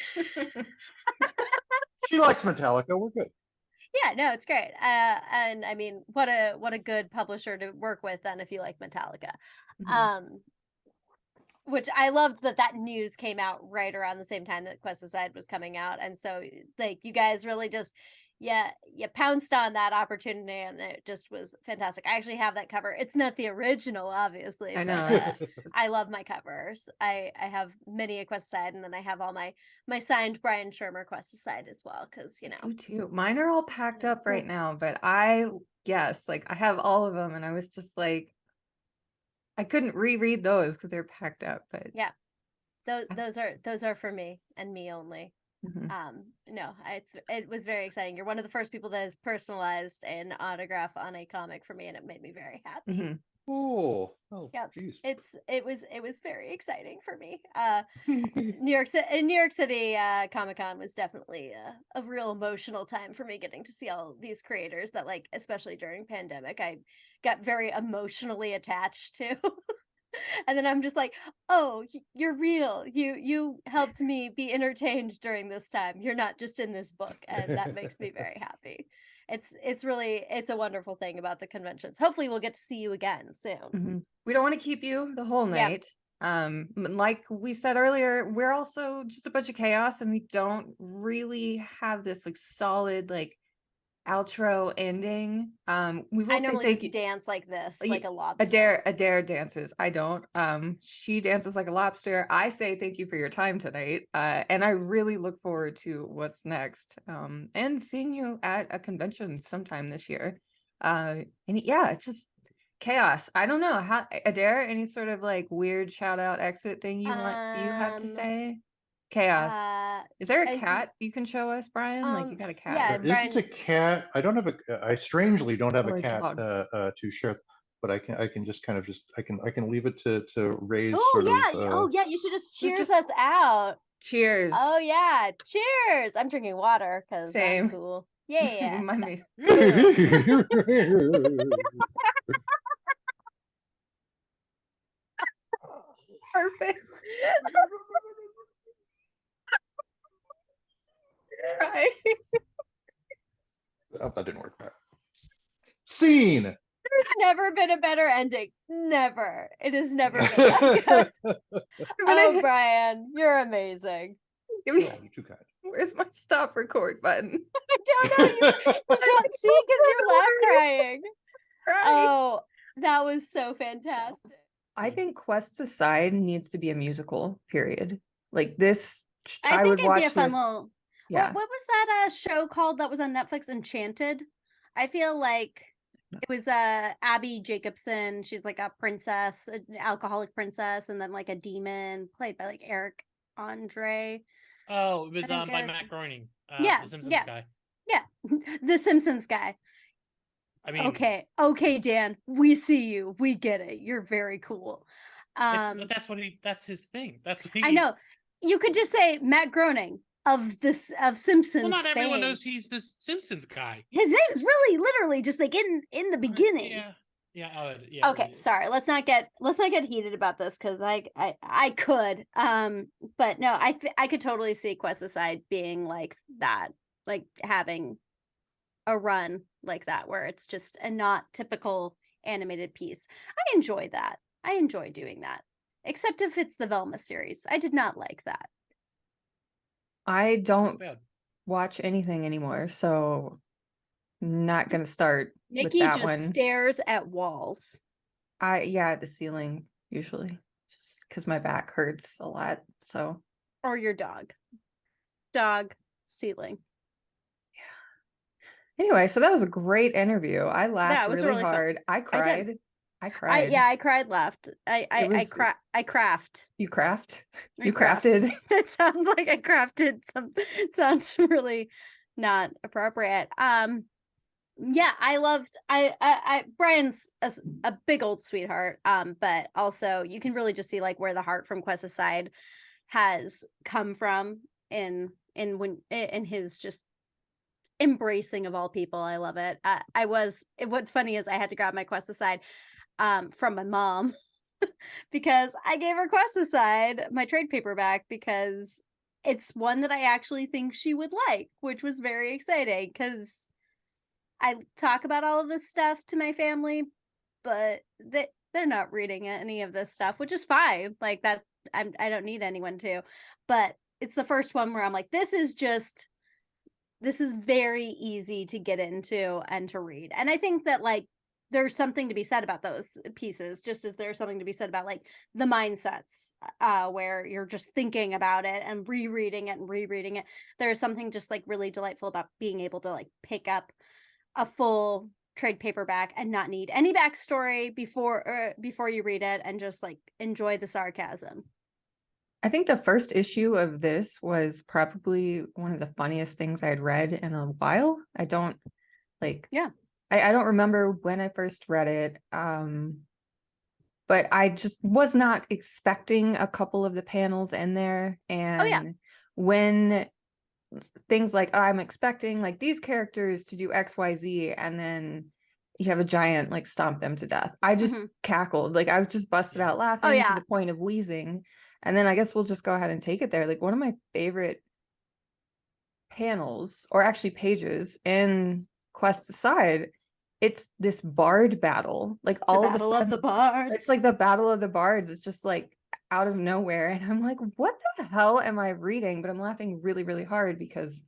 She likes Metallica. We're good. Yeah, no, it's great. And I mean, what a good publisher to work with then if you like Metallica. Mm-hmm. Which I loved that news came out right around the same time that Quest Aside was coming out. And so like you guys really just you pounced on that opportunity, and it just was fantastic. I actually have that cover. It's not the original, obviously. I know. I love my covers. I have many a Quest Aside, and then I have all my signed Brian Schirmer Quest Aside as well, because You too. Mine are all packed up right now, but I have all of them, and I was just like, I couldn't reread those because they're packed up. But yeah, those are for me and me only. Mm-hmm. No, it was very exciting. You're one of the first people that has personalized an autograph on a comic for me, and it made me very happy. Mm-hmm. Oh, yeah, geez. It was very exciting for me. New York City Comic-Con was definitely a real emotional time for me, getting to see all these creators that, like, especially during pandemic, I got very emotionally attached to. And then I'm just like, oh, you're real. You helped me be entertained during this time. You're not just in this book, and that makes me very happy. It's a wonderful thing about the conventions. Hopefully we'll get to see you again soon. Mm-hmm. We don't want to keep you the whole night. Like we said earlier, we're also just a bunch of chaos, and we don't really have this like solid like outro ending. We will I normally say just dance like this, like a lobster. Adair dances. I don't. She dances like a lobster. I say thank you for your time tonight. And I really look forward to what's next. And seeing you at a convention sometime this year. And yeah, it's just chaos. I don't know how. Adair, any sort of like weird shout out exit thing you have to say? Chaos. Is there a cat you can show us, Brian? Like you got a cat? Yeah, there isn't a cat. I don't have I strangely don't have a cat to share, but I can just kind of I can leave it to raise. Oh yeah, you should just cheers us out. Cheers. Oh yeah, cheers. I'm drinking water because I'm cool. Yeah. Perfect. Right. Oh, that didn't work. Scene. There's never been a better ending. Never. It has never been that good. Oh, Brian, you're amazing. Give me, where's my stop record button? don't know. You don't see because you're laugh crying. Oh, that was so fantastic. I think Quest Aside needs to be a musical, period. Like this, I would think it'd watch be a fun this. little. Yeah. What was that show called that was on Netflix? Enchanted. I feel like it was Abby Jacobson. She's like a princess, an alcoholic princess, and then like a demon played by like Eric Andre. Oh, it was I think by it's- Matt Groening. Yeah, The Simpsons yeah. guy. Yeah, the Simpsons guy. I mean, Okay, Dan, we see you. We get it. You're very cool. that's his thing. That's what he. I know. You could just say Matt Groening of Simpsons. Well, not everyone fame. knows he's the Simpsons guy. His name's really literally just like in the beginning. Yeah. Okay, sorry. Let's not get heated about this because I could. But no, I could totally see Quest Aside being like that, like having a run like that where it's just a not typical animated piece. I enjoy that. I enjoy doing that. Except if it's the Velma series. I did not like that. I don't watch anything anymore, so not gonna start Nikki with that just one. stares at walls. At the ceiling usually, just because my back hurts a lot. So. Or your dog, ceiling. Anyway, so that was a great interview. I laughed really hard. I cried. I cried. I cried, laughed. I craft. You craft? You crafted? It sounds like I crafted some. It sounds really not appropriate. Yeah, I loved. Brian's a big old sweetheart. But also you can really just see like where the heart from Quest Aside has come from in his just embracing of all people. I love it. What's funny is I had to grab my Quest Aside from my mom because I gave her Quest Aside, my trade paperback, because it's one that I actually think she would like, which was very exciting because I talk about all of this stuff to my family, but they're not reading any of this stuff, which is fine. Like that, I don't need anyone to, but it's the first one where I'm like, this is very easy to get into and to read. And I think that like there's something to be said about those pieces, just as there's something to be said about like the mindsets where you're just thinking about it and rereading it. There's something just like really delightful about being able to like pick up a full trade paperback and not need any backstory before you read it and just like enjoy the sarcasm. I think the first issue of this was probably one of the funniest things I'd read in a while. I don't remember when I first read it. But I just was not expecting a couple of the panels in there. And when things like, I'm expecting like these characters to do XYZ, and then you have a giant like stomp them to death. I just cackled. Like I was just busted out laughing to the point of wheezing. And then I guess we'll just go ahead and take it there. Like one of my favorite panels, or actually pages in Quest Aside, it's this bard battle. Like all of a sudden, the bards. It's like the Battle of the Bards. It's just like out of nowhere. And I'm like, what the hell am I reading? But I'm laughing really, really hard because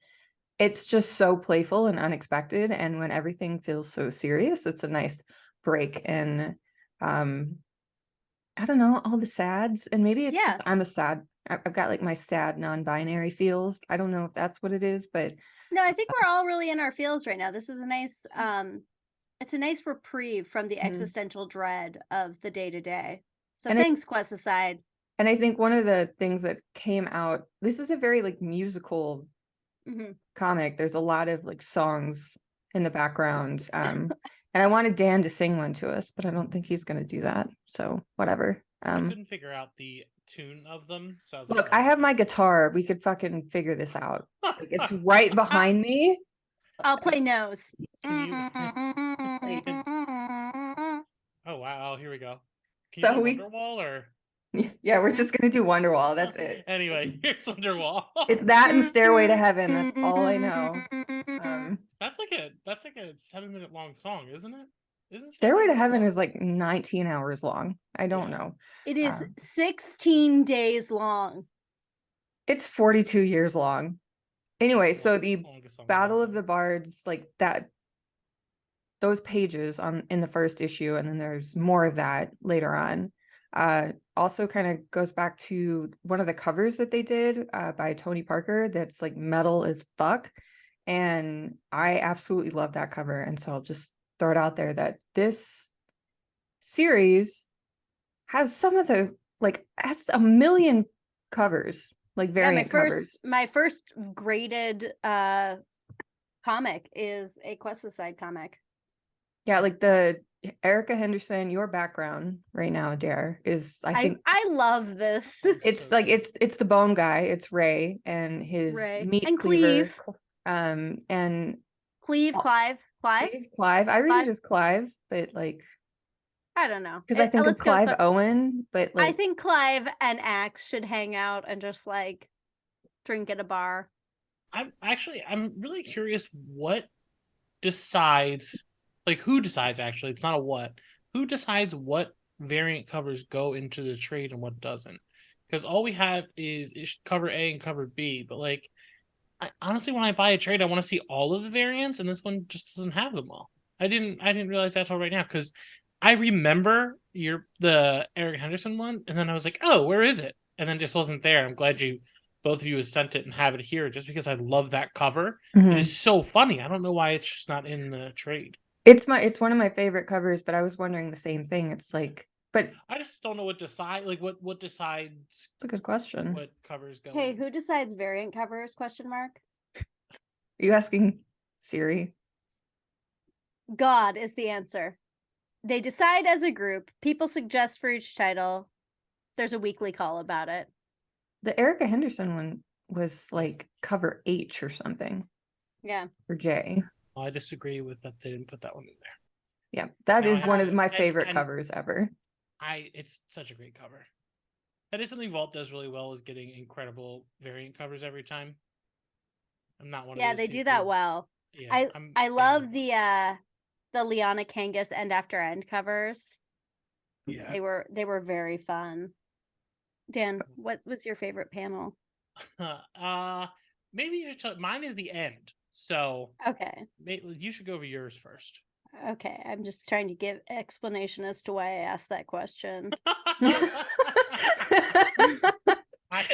it's just so playful and unexpected. And when everything feels so serious, it's a nice break in I don't know, all the sads. And maybe it's just I'm a sad. I've got like my sad non-binary feels. I don't know if that's what it is, but no, I think we're all really in our feels right now. This is a nice it's a nice reprieve from the existential dread of the day-to-day. So thanks, Quest Aside. And I think one of the things that came out, this is a very like musical comic. There's a lot of like songs in the background. And I wanted Dan to sing one to us, but I don't think he's going to do that. So whatever. I couldn't figure out the tune of them. So I was look, like, I have my guitar. We could fucking figure this out. Like, it's right behind me. I'll play nose. Oh, wow. Here we go. Can So you do Wonderwall or? Yeah, we're just going to do Wonderwall. That's it. Anyway, here's Wonderwall. It's that and Stairway to Heaven. That's all I know. That's like a 7-minute long song, isn't it? Isn't Stairway to Heaven is like 19 hours long. I don't know. It is 16 days long. It's 42 years long. Anyway, so the Longest song Battle ever. of the Bards, like that, those pages in the first issue, and then there's more of that later on. Also kind of goes back to one of the covers that they did by Tony Parker that's like metal as fuck. And I absolutely love that cover. And so I'll just throw it out there that this series has has a million covers, like variant covers. My first graded comic is a Quest Aside comic. Yeah, like the Erica Henderson, your background right now, Adair, is I think I love this. it's like it's the bone guy, it's Ray and his Ray. meat And cleaver. and Clive. Clive. I read Clive? it as Clive, but like I don't know. because I think of let's go Clive with Owen, but I like think Clive and Axe should hang out and just like drink at a bar. I'm really curious what decides, like who decides actually, it's not a what, who decides what variant covers go into the trade and what doesn't. Because all we have is cover A and cover B, but like honestly, when I buy a trade, I want to see all of the variants, and this one just doesn't have them all. I didn't realize that till right now, because I remember the Eric Henderson one, and then I was like, oh, where is it? And then just wasn't there. I'm glad both of you have sent it and have it here, just because I love that cover. Mhm. It is so funny. I don't know why it's just not in the trade. It's one of my favorite covers, but I was wondering the same thing. It's like, but I just don't know what decides it's a good question. what covers go. Hey, who decides variant covers? Question mark. Are you asking Siri? God is the answer. They decide as a group. People suggest for each title. There's a weekly call about it. The Erica Henderson one was like cover H or something. Yeah. Or J. I disagree with that. They didn't put that one in there. Yeah, that Now is I one have- of my and- favorite and- covers ever. It's such a great cover. That is something Vault does really well, is getting incredible variant covers every time. I'm not one of Yeah, those they do people- that well. Yeah, I love the Liana Kangas end after end covers. Yeah. They were very fun. Dan, what was your favorite panel? Maybe you should mine is the end. So Okay. You should go over yours first. Okay, I'm just trying to give explanation as to why I asked that question.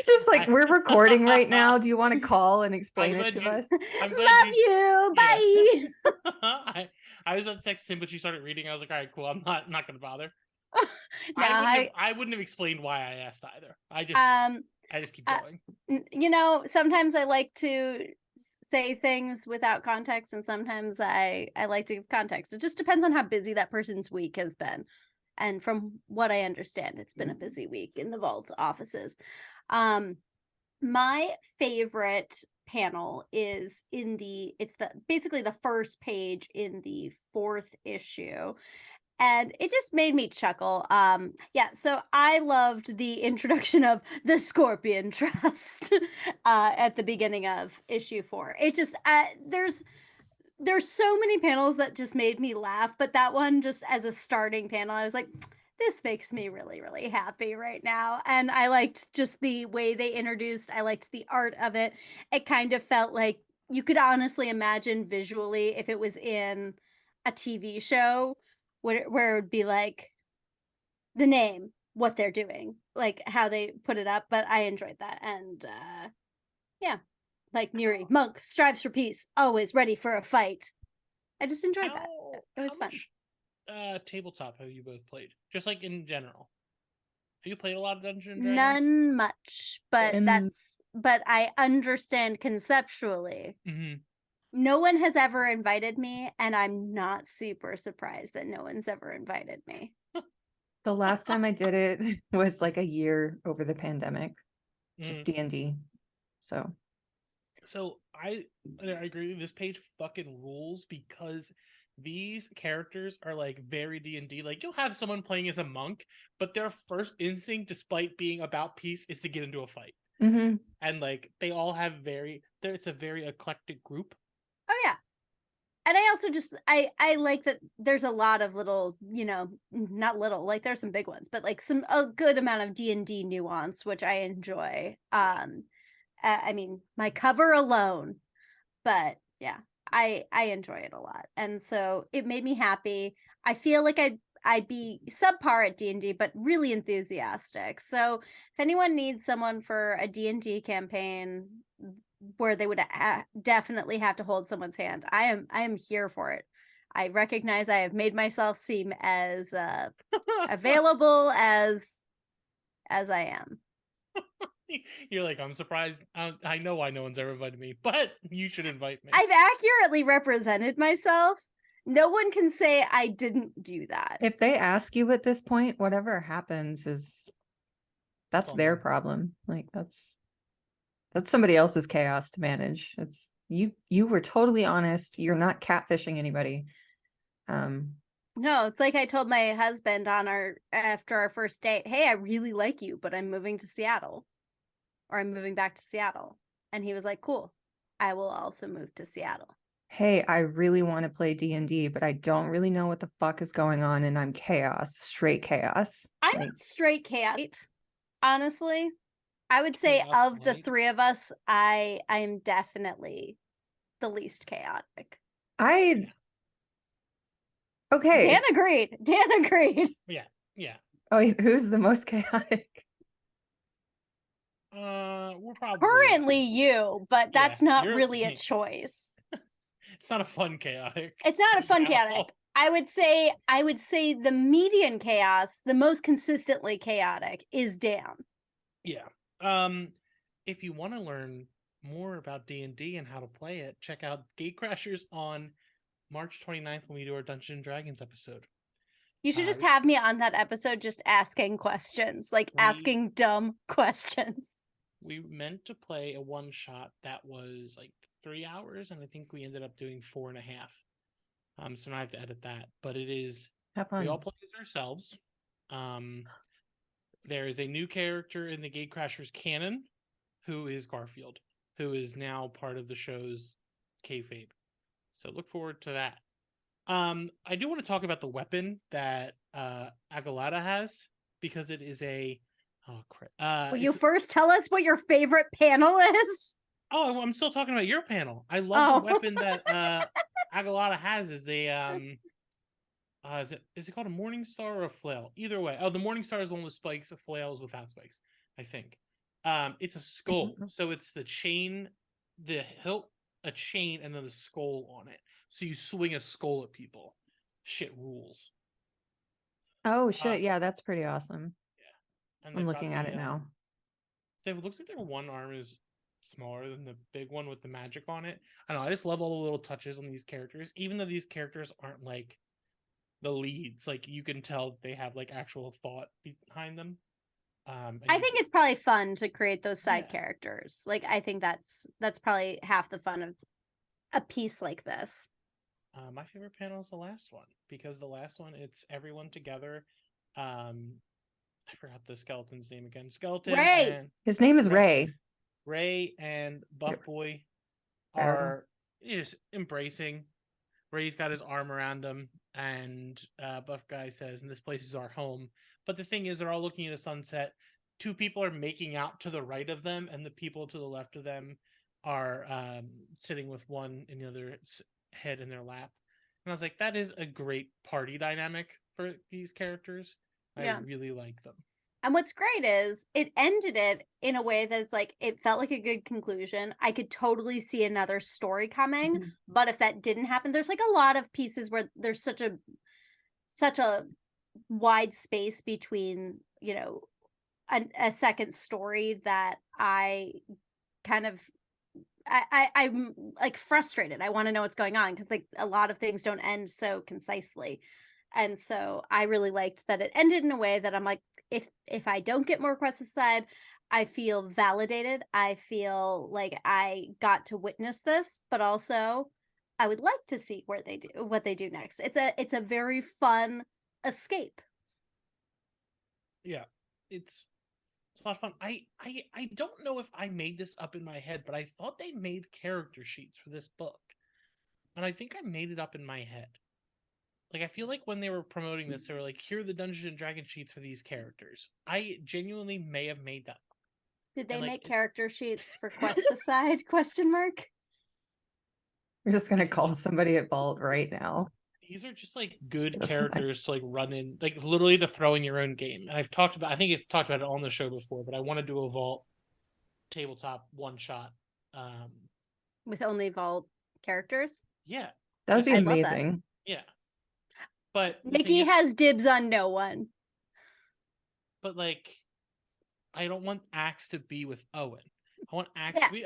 Just like we're recording right now. Do you want to call and explain it to us? I'm glad Love you. Bye. I was about to text him, but she started reading. I was like, all right, cool. I'm not going to bother. No, I wouldn't have explained why I asked either. I just keep going. You know, sometimes I like to say things without context, and sometimes I like to give context. It just depends on how busy that person's week has been. And from what I understand, it's been a busy week in the Vault offices. My favorite panel is basically the first page in the 4th issue. And it just made me chuckle. So I loved the introduction of the Scorpion Trust at the beginning of issue 4. It just there's so many panels that just made me laugh, but that one, just as a starting panel, I was like, this makes me really, really happy right now. And I liked just the way they introduced. I liked the art of it. It kind of felt like you could honestly imagine visually if it was in a TV show where it would be like the name, what they're doing, like how they put it up. But I enjoyed that. And like Neri, monk, strives for peace, always ready for a fight. I just enjoyed that. It was fun. Tabletop have you both played? Just like in general. Have you played a lot of Dungeons and Dragons? None much, but but I understand conceptually. Mm-hmm. No one has ever invited me, and I'm not super surprised that no one's ever invited me. The last time I did it was like a year over the pandemic, just D&D. So I agree. This page fucking rules, because these characters are like very D&D. Like, you'll have someone playing as a monk, but their first instinct, despite being about peace, is to get into a fight. Mm-hmm. And like they all have it's a very eclectic group. Oh yeah. And I also just I like that there's a lot of little, not little, like there's some big ones, but like a good amount of D&D nuance, which I enjoy. I mean, my cover alone, but yeah, I enjoy it a lot, and so it made me happy. I feel like I'd be subpar at D&D, but really enthusiastic. So if anyone needs someone for a D&D campaign where they would definitely have to hold someone's hand, I am here for it. I recognize I have made myself seem as available as I am. You're like, I'm surprised. I know why no one's ever invited me, but you should invite me. I've accurately represented myself. No one can say I didn't do that. If they ask you at this point, whatever happens that's their problem. Like that's somebody else's chaos to manage. It's you were totally honest. You're not catfishing anybody. No, it's like I told my husband after our first date, hey, I really like you, but I'm moving to Seattle. Or I'm moving back to Seattle. And he was like, cool, I will also move to Seattle. Hey, I really want to play D&D, but I don't really know what the fuck is going on, and I'm chaos, straight chaos. I'm not straight chaos, honestly. I would say Chaos of the light. three of us, I'm definitely the least chaotic. Okay. Dan agreed. Yeah. Oh, wait, who's the most chaotic? We're probably Currently you, but that's not you're- really a choice. It's not a fun chaotic. It's not a fun No. chaotic. I would say the median chaos, the most consistently chaotic, is Dan. Yeah. If you want to learn more about D&D and how to play it, check out VaultCrashers on March 29th when we do our Dungeons and Dragons episode. You should just have me on that episode just asking questions, like asking dumb questions. We meant to play a one-shot that was like 3 hours, and I think we ended up doing 4.5. So now I have to edit that. But it is, Have fun. we all play as ourselves. There is a new character in the VaultCrashers canon, who is Garfield, who is now part of the show's kayfabe. So look forward to that. I do want to talk about the weapon that Agalata has, because it is a Will you first tell us what your favorite panel is? Oh, I'm still talking about your panel. I love the weapon that Agalata has. Is a is it called a Morning Star or a flail? Either way. Oh, the Morning Star is the one with spikes. A flail is without spikes, I think. It's a skull. So it's the chain, the hilt, a chain, and then the skull on it. So you swing a skull at people. Shit rules. Oh shit, yeah, that's pretty awesome. Yeah. And I'm looking at it now. It looks like their one arm is smaller than the big one with the magic on it. I don't know, I just love all the little touches on these characters, even though these characters aren't like the leads. Like, you can tell they have like actual thought behind them. I think it's probably fun to create those side characters. Like, I think that's probably half the fun of a piece like this. My favorite panel is the last one, because the last one, it's everyone together. I forgot the skeleton's name again. Skeleton. Ray. His name is Ray. Ray and Buff Boy are just embracing. Ray's got his arm around him, and Buff Guy says, "And this place is our home." But the thing is, they're all looking at a sunset. Two people are making out to the right of them, and the people to the left of them are sitting with one in the other's head in their lap. And I was like, that is a great party dynamic for these characters. I really like them. And what's great is it ended it in a way that it's like, it felt like a good conclusion. I could totally see another story coming, but if that didn't happen, there's like a lot of pieces where there's such a wide space between, you know, a second story that I kind of I'm like frustrated. I want to know what's going on, because like a lot of things don't end so concisely. And so I really liked that it ended in a way that I'm like, if I don't get more quests aside, I feel validated. I feel like I got to witness this, but also I would like to see what they do next. It's a very fun escape. Yeah, it's a lot of fun. I don't know if I made this up in my head, but I thought they made character sheets for this book, and I think I made it up in my head. Like, I feel like when they were promoting this, they were like, here are the Dungeons and Dragons sheets for these characters. I genuinely may have made that up. Did they And, like, make character sheets for Quest Aside? Question mark. We're just gonna These call are- somebody at Vault right now. These are just like good That's fine. characters to like run in, like literally to throw in your own game. And I think I've talked about it on the show before, but I want to do a Vault tabletop one shot. With only Vault characters. Yeah, That would be I'd love that. amazing. yeah. But the thing Nikki is, has dibs on no one. but like, I don't want Axe to be with Owen. I want Axe Yeah. to be.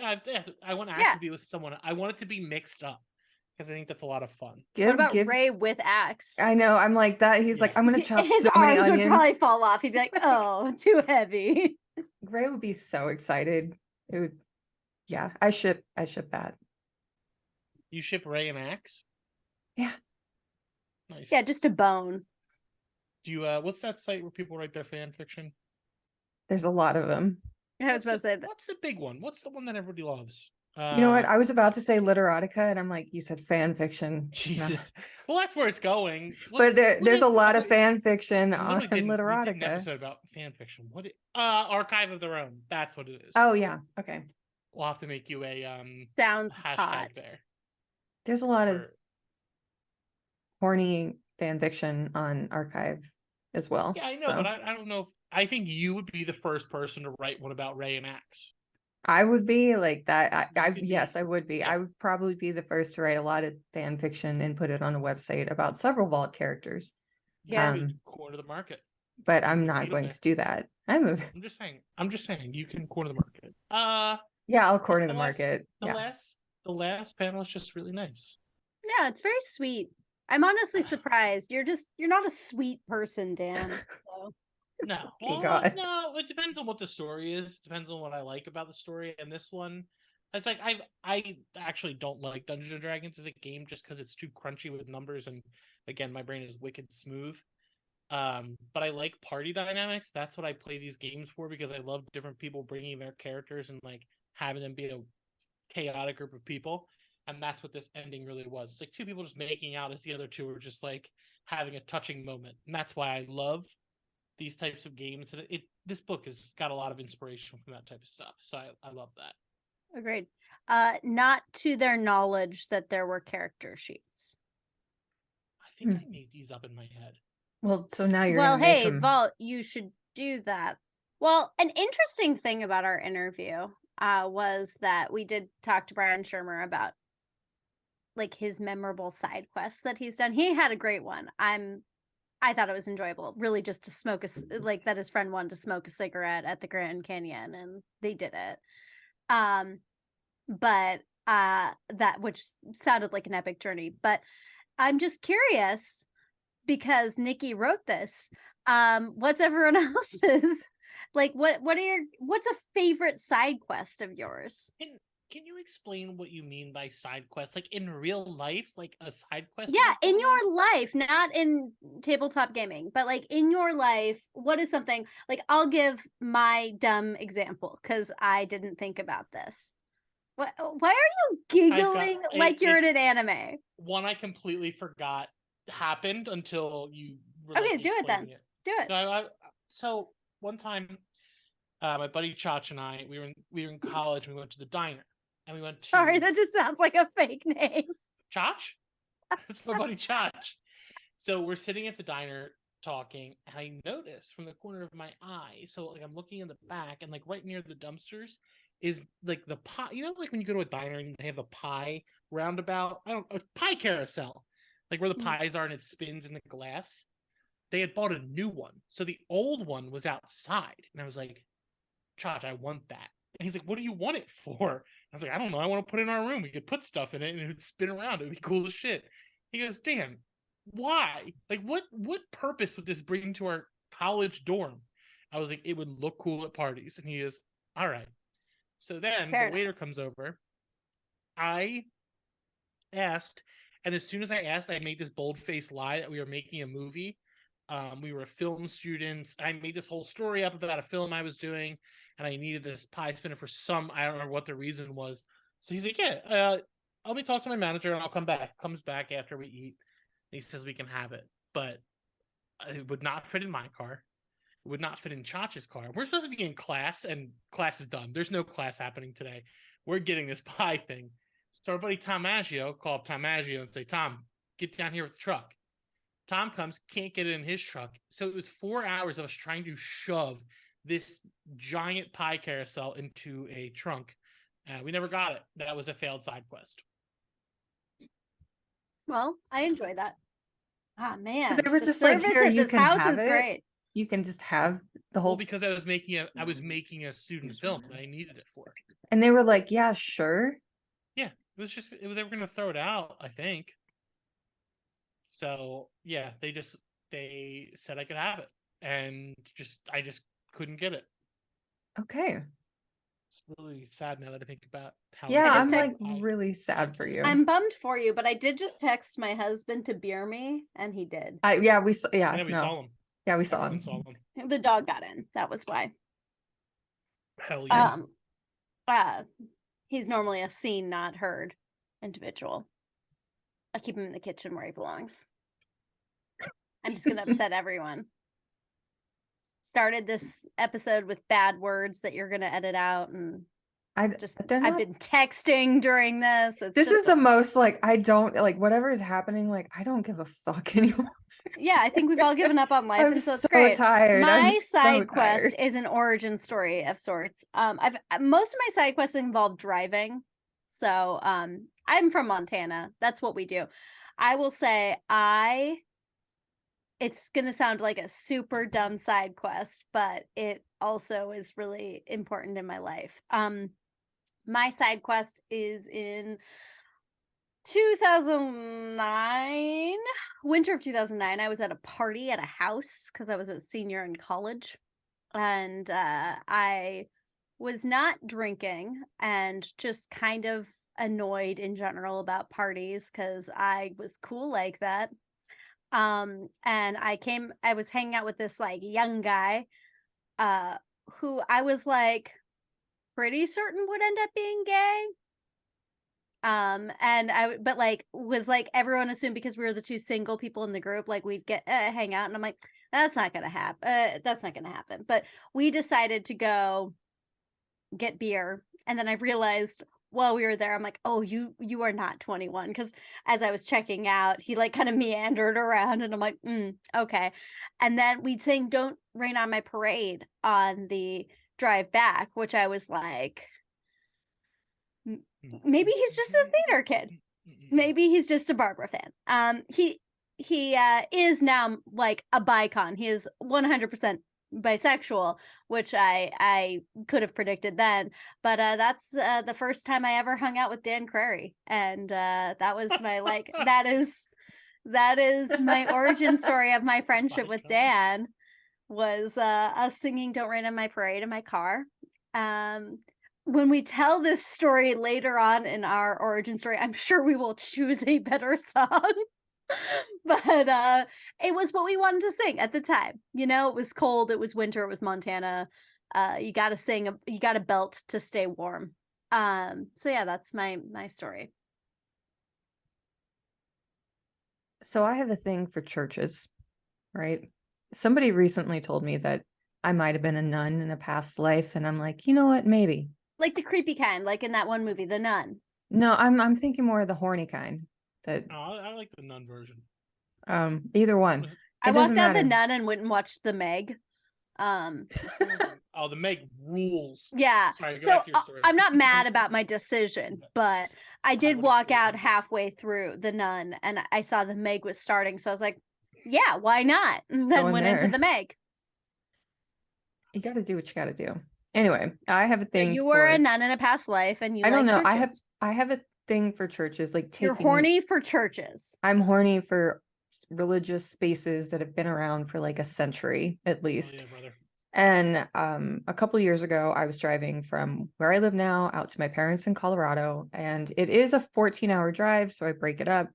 I want Axe Yeah. to be with someone. I want it to be mixed up because I think that's a lot of fun. What about Give Ray with Axe? I know. I'm like that. He's like, Yeah. I'm gonna chop His so many arms would onions. probably fall off. He'd be like, "Oh, too heavy." Gray would be so excited. It would. Yeah, I ship that. You ship Ray and Axe? Yeah. Nice. Yeah, just a bone. Do you? What's that site where people write their fan fiction? There's a lot of them. I was about to say that. What's the big one? What's the one that everybody loves? You know what? I was about to say literotica, and I'm like, you said fan fiction. No. Jesus. Well, that's where it's going. But there's a lot of We fan fiction on literally we did an literotica. episode about fan fiction. What? Archive of Their Own. That's what it is. Oh yeah. Okay. We'll have to make you a Sounds hashtag hot. there. There's a lot of Or- horny fan fiction on archive as well. yeah, I know, so. but I don't know if I think you would be the first person to write one about Ray and Axe. I would be like that. You could be. Yes, I would be. Yeah. I would probably be the first to write a lot of fan fiction and put it on a website about several Vault characters. Yeah. You could corner the market. But I'm not Lead going there. to do that. I'm just saying you can corner the market. Yeah, I'll corner the the last- market. The Yeah. last panel is just really nice. Yeah, it's very sweet. I'm honestly surprised. You're not a sweet person, Dan. So. No, Oh, well, God. no, it depends on what the story is. Depends on what I like about the story. And this one, it's like I actually don't like Dungeons and Dragons as a game just because it's too crunchy with numbers. And again, my brain is wicked smooth. But I like party dynamics. That's what I play these games for because I love different people bringing their characters and like having them be a chaotic group of people. And that's what this ending really was. It's like two people just making out as the other two are just like having a touching moment. And that's why I love these types of games. And this book has got a lot of inspiration from that type of stuff. So I love that. Agreed. Not to their knowledge that there were character sheets. I think I made these up in my head. Well, so now you're Well, gonna make hey, them... Vault, you should do that. Well, an interesting thing about our interview was that we did talk to Brian Schirmer about like his memorable side quests that he's done. He had a great one. I thought it was enjoyable. Really, just to smoke like that his friend wanted to smoke a cigarette at the Grand Canyon, and they did it. But that which sounded like an epic journey. But I'm just curious because Nikki wrote this. What's everyone else's? Like, what's a favorite side quest of yours? Can you explain what you mean by side quests? Like in real life, like a side quest? Yeah, in your life, not in tabletop gaming, but like in your life, what is something like I'll give my dumb example because I didn't think about this. Why are you giggling like you're in an anime? One I completely forgot happened until you were Okay, do it then. Do it. So one time, my buddy Chach and I, we were in college and we went to the diner. And we went to... Sorry, that just sounds like a fake name. Chach? That's my buddy Chach. So we're sitting at the diner talking, and I noticed from the corner of my eye, so like I'm looking in the back, and like right near the dumpsters is like the pie. You know, like when you go to a diner and they have a pie roundabout, a pie carousel, like where the pies are and it spins in the glass. They had bought a new one, so the old one was outside, and I was like, Chach, I want that. And he's like, what do you want it for? I was like, I don't know. I want to put it in our room. We could put stuff in it and it would spin around. It would be cool as shit. He goes, Dan, why? Like, what purpose would this bring to our college dorm? I was like, it would look cool at parties. And he goes, all right. So then the waiter comes over. I asked, and as soon as I asked, I made this bold-faced lie that we were making a movie. We were film students. I made this whole story up about a film I was doing, and I needed this pie spinner for I don't remember what the reason was. So he's like, yeah, let me talk to my manager and I'll come back. Comes back after we eat. And he says we can have it, but it would not fit in my car. would not fit in Chacha's car. We're supposed to be in class, and class is done. There's no class happening today. We're getting this pie thing. So our buddy Tom Maggio, call up Tom Maggio and say, Tom, get down here with the truck. Tom comes, can't get it in his truck. So it was 4 hours of us trying to shove this giant pie carousel into a trunk. We never got it. That was a failed side quest. Well, I enjoy that. Ah, man. they were the just like, service here, at you this can house have is it. great. You can just have the whole. Well, because I was making a student film that I needed it for. And they were like, yeah, sure. Yeah, they were going to throw it out, I think. So yeah, they said I could have it, and I just couldn't get it. Okay. It's really sad now that I think about how. Yeah, I'm like I- really sad for you. I'm bummed for you, but I did just text my husband to beer me, and he did. Yeah, we saw. Yeah, Yeah, we no. saw them. Yeah, we saw Everyone him. saw them. The dog got in. That was why. Hell yeah. He's normally a seen, not heard individual. I keep him in the kitchen where he belongs. I'm just gonna upset everyone. Started this episode with bad words that you're gonna edit out, and I've been texting during this. This is the most like I don't like whatever is happening. Like I don't give a fuck anymore. Yeah, I think we've all given up on life, I'm and so it's so great. tired. My side so quest tired. is an origin story of sorts. Most of my side quests involve driving. So I'm from Montana. That's what we do. I will say it's gonna sound like a super dumb side quest, but it also is really important in my life. My side quest is in 2009, winter of 2009. I was at a party at a house because I was a senior in college, and I was not drinking and just kind of annoyed in general about parties because I was cool like that. And I was hanging out with this like young guy who I was like pretty certain would end up being gay. But like was like everyone assumed because we were the two single people in the group, like we'd get hang out, and I'm like, that's not gonna happen. That's not gonna happen. But we decided to go get beer, and then I realized while we were there, I'm like, oh, you are not 21, because as I was checking out, he like kind of meandered around, and I'm like, okay. And then we sang "Don't Rain on My Parade" on the drive back, which I was like, maybe he's just a theater kid. Maybe he's just a Barbara fan. He is now like a bicon. He is 100% bisexual, which I could have predicted then. But that's the first time I ever hung out with Dan Crary, and that was my like that is my origin story of my friendship with Dan. Was us singing "Don't Rain on My Parade" in my car. When we tell this story later on in our origin story, I'm sure we will choose a better song. But it was what we wanted to sing at the time. You know, it was cold, it was winter, it was Montana. You got to sing, you got to belt to stay warm. So yeah, that's my story. So I have a thing for churches, right? Somebody recently told me that I might have been a nun in a past life, and I'm like, you know what? Maybe. Like the creepy kind, like in that one movie, The Nun. No, I'm thinking more of the horny kind. That I like the nun version. Either one. I walked out The Nun and went and watched The Meg. Oh, The Meg rules. Yeah. Sorry, so I'm not mad about my decision, but I did walk out halfway through The Nun, and I saw The Meg was starting, so I was like, yeah, why not? And then went into The Meg. You got to do what you got to do. Anyway, I have a thing. So you were a nun in a past life, and you. I don't know. Churches. I have a thing for churches. Like you're horny for churches. I'm horny for religious spaces that have been around for like a century at least. Oh, yeah, brother. And a couple years ago, I was driving from where I live now out to my parents in Colorado, and it is a 14-hour drive, so I break it up.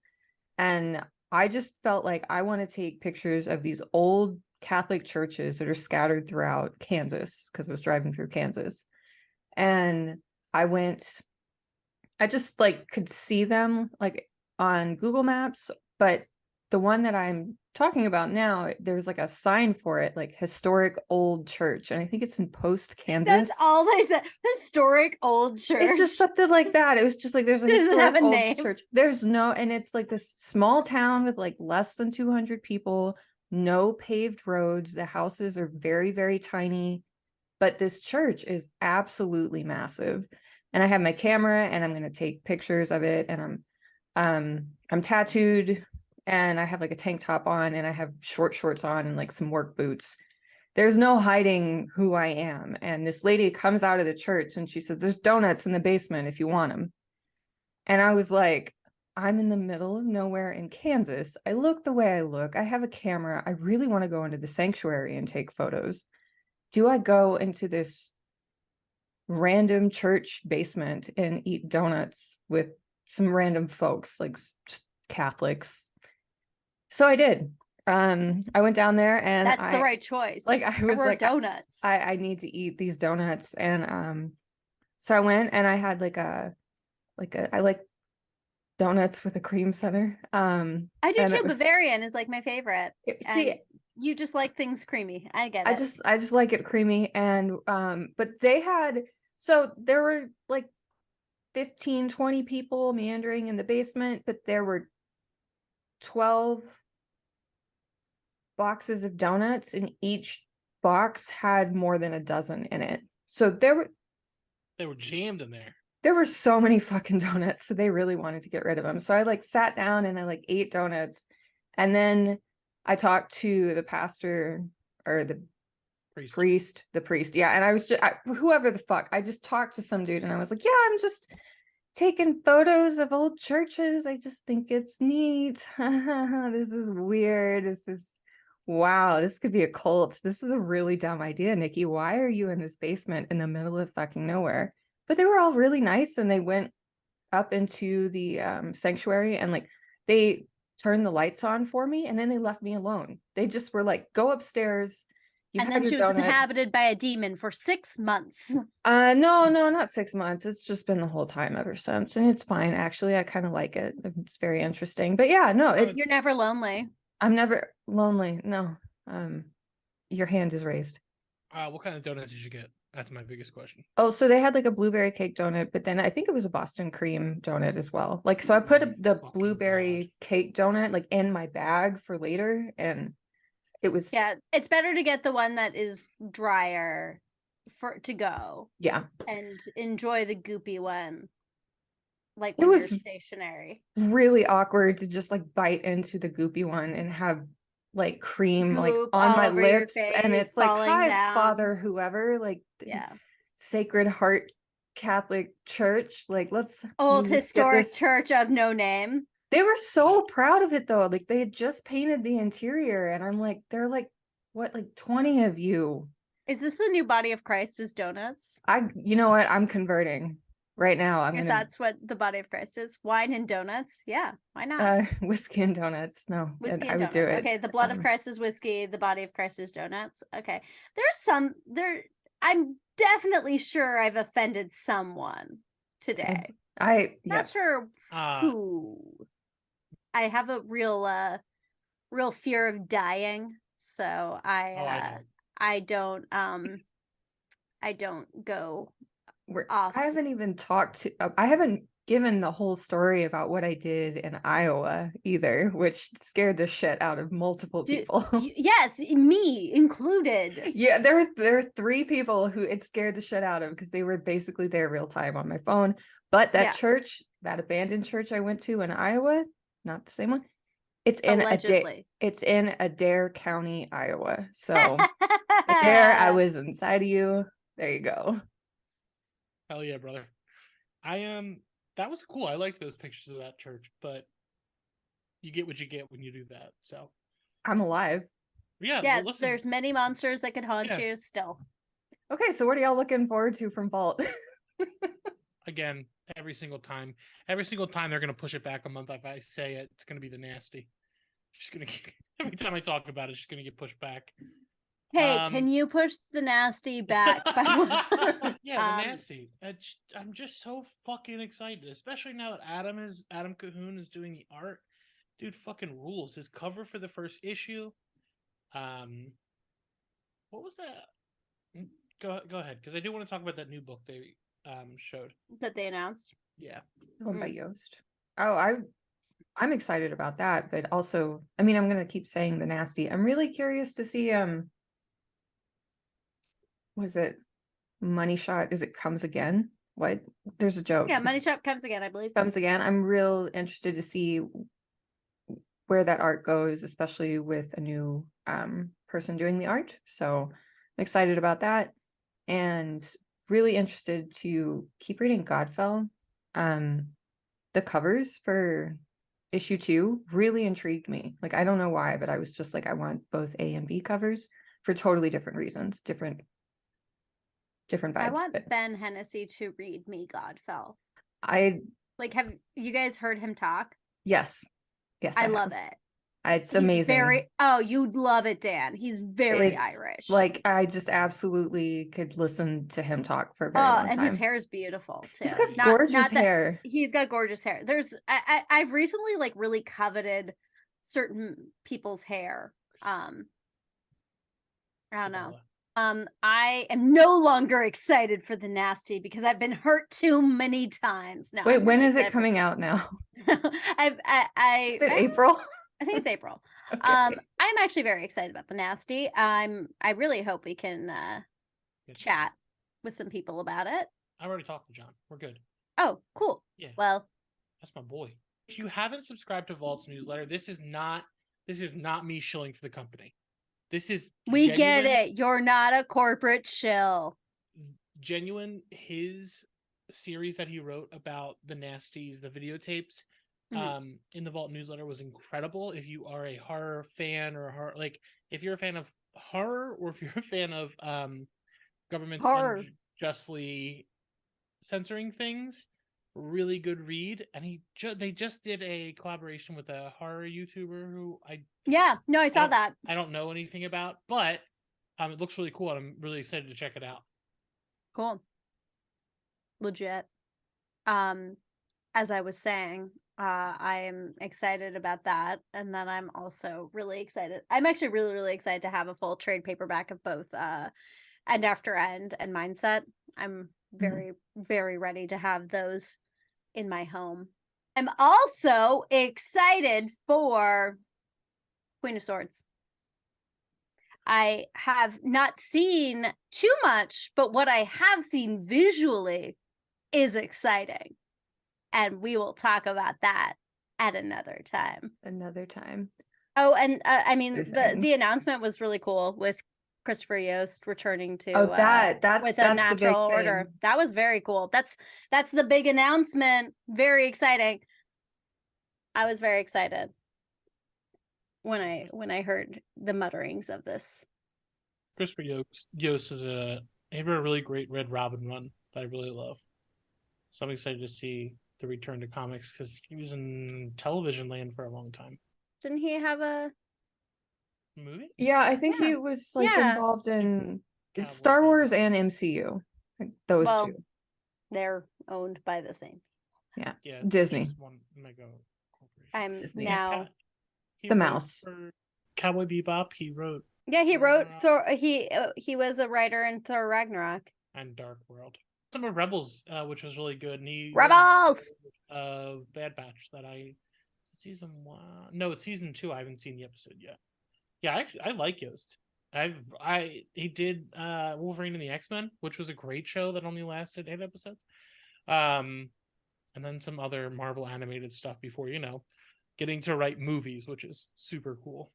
And I just felt like I want to take pictures of these old Catholic churches that are scattered throughout Kansas, because I was driving through Kansas. And I just like could see them like on Google Maps, but the one that I'm talking about now, there's like a sign for it, like historic old church, and I think it's in Post, Kansas. That's all they said. Historic old church. It's just something like that. It was just like there's a Doesn't have historic a old name. church. There's no, and it's like this small town with like less than 200 people, no paved roads. The houses are very, very tiny, but this church is absolutely massive. And I have my camera, and I'm going to take pictures of it. And I'm tattooed, and I have like a tank top on, and I have short shorts on, and like some work boots. There's no hiding who I am. And this lady comes out of the church, and she said, "There's donuts in the basement if you want them." And I was like, I'm in the middle of nowhere in Kansas. I look the way I look. I have a camera. I really want to go into the sanctuary and take photos. Do I go into this random church basement and eat donuts with some random folks, like just Catholics? So I did. I went down there, and That's the right choice. Like, I was like, donuts. I need to eat these donuts. And so I went, and I had I like donuts with a cream center. I do too. Bavarian is like my favorite. See, you just like things creamy. I get it. I just like it creamy. And but they had, so there were like 15, 20 people meandering in the basement, but there were 12 boxes of donuts, and each box had more than a dozen in it. So they were jammed in there. There were so many fucking donuts, so they really wanted to get rid of them. So I like sat down, and I like ate donuts, and then I talked to the pastor, or the priest. Yeah. And I was just, whoever the fuck, I just talked to some dude, and I was like, yeah, I'm just taking photos of old churches. I just think it's neat. This is weird. Wow, this could be a cult. This is a really dumb idea, Nikki. Why are you in this basement in the middle of fucking nowhere? But they were all really nice, and they went up into the sanctuary, and like they turned the lights on for me, and then they left me alone. They just were like, go upstairs. And then she was inhabited by a demon for 6 months. No, not 6 months. It's just been the whole time ever since. And it's fine. Actually, I kind of like it. It's very interesting. But yeah, no, You're never lonely. I'm never lonely. No. Your hand is raised. What kind of donuts did you get? That's my biggest question. Oh, so they had like a blueberry cake donut, but then I think it was a Boston cream donut as well. Like, so I put the blueberry cake donut like in my bag for later, and it was, yeah, it's better to get the one that is drier to go. Yeah. And enjoy the goopy one. Like when you're stationary. Really awkward to just like bite into the goopy one and have like cream Goop like on my lips, face, and it's like, hi down. Father whoever, like, yeah, Sacred Heart Catholic Church, like, let's old historic church of no name. They were so proud of it though. Like, they had just painted the interior, and I'm like, they're like, what, like 20 of you? Is this the new body of Christ is donuts? You know what, I'm converting right now. That's what the body of Christ is, wine and donuts. Yeah, why not? Whiskey and donuts. No, whiskey I and would donuts. do it. Okay, the blood of Christ is whiskey, the body of Christ is donuts. Okay, I'm definitely sure I've offended someone today. Not sure who. I have a real fear of dying, so I don't go off. I haven't even I haven't given the whole story about what I did in Iowa either, which scared the shit out of multiple people. Yes, me included. Yeah, there were 3 people who it scared the shit out of, because they were basically there real time on my phone. But that church, that abandoned church I went to in Iowa, not the same one. It's in Adair County, Iowa. So Adair, I was inside of you. There you go. Hell yeah, brother. That was cool. I liked those pictures of that church, but you get what you get when you do that. So I'm alive. Yeah, well, there's many monsters that could haunt you still. Okay, so what are y'all looking forward to from Vault? Again, every single time they're gonna push it back a month. If I say it, it's gonna be the nasty. Every time I talk about it, it's just gonna get pushed back. Hey, can you push the nasty back? Yeah, the nasty. I'm just so fucking excited, especially now that Adam Cahoon is doing the art, dude fucking rules. His cover for the first issue. What was that? Go ahead, because I do want to talk about that new book they showed. That they announced. Yeah. One by Yost. Oh, I'm excited about that, but also, I mean, I'm gonna keep saying the nasty. I'm really curious to see was it Money Shot? Is it Comes Again? What? There's a joke. Yeah, Money Shot Comes Again, I believe. Comes Again. I'm real interested to see where that art goes, especially with a new person doing the art. So I'm excited about that, and really interested to keep reading Godfell. The covers for issue 2 really intrigued me. Like, I don't know why, but I was just like, I want both A and B covers for totally different reasons, different vibes. I want but Ben Hennessy to read me Godfell. I Like, have you guys heard him talk? yes, I have. love it. It's He's amazing. you'd love it, Dan. He's very It's Irish. like, I just absolutely could listen to him talk for a very long and time. his hair is beautiful too. He's got gorgeous hair. He's got gorgeous hair. I've recently like really coveted certain people's hair. I don't know. I am no longer excited for the nasty because I've been hurt too many times. No, Wait, when is it coming out now? Is it April? I think it's April. Okay. I'm actually very excited about the nasty. I really hope we can chat with some people about it. I already talked to John. We're good. Oh, cool. Yeah. Well, that's my boy. If you haven't subscribed to Vault's newsletter, this is not me shilling for the company. This is we get it. You're not a corporate shill. Genuine. His series that he wrote about the nasties, the videotapes, in the Vault newsletter was incredible. If you are a horror fan or if you're a fan of horror, or if you're a fan of governments unjustly censoring things, really good read. And they just did a collaboration with a horror YouTuber who I saw that. I don't know anything about, but it looks really cool, and I'm really excited to check it out. Cool. Legit. As I was saying, I am excited about that, and then I'm also really excited. I'm actually really, really excited to have a full trade paperback of both End After End and Mindset. I'm very, very ready to have those in my home. I'm also excited for Queen of Swords. I have not seen too much, but what I have seen visually is exciting. And we will talk about that at another time. Oh, and I mean, the announcement was really cool with Christopher Yost returning to that's a Natural Order. That was very cool. That's the big announcement. Very exciting. I was very excited when I heard the mutterings of this. Christopher Yost he wrote a really great Red Robin run that I really love. So I'm excited to see the return to comics, because he was in television land for a long time. Didn't he have a movie? Yeah, I think he was involved in Star Wars and MCU. Those two. They're owned by the same. Yeah, Disney. I'm Disney. Now the mouse. Cowboy Bebop. He wrote. Yeah, he wrote Thor. He was a writer in Thor Ragnarok and Dark World. Some of Rebels, which was really good. And he Rebels Bad Batch that season 1. No, it's season 2. I haven't seen the episode yet. Yeah, I like Yost. He did Wolverine and the X-Men, which was a great show that only lasted 8 episodes. And then some other Marvel animated stuff before, getting to write movies, which is super cool.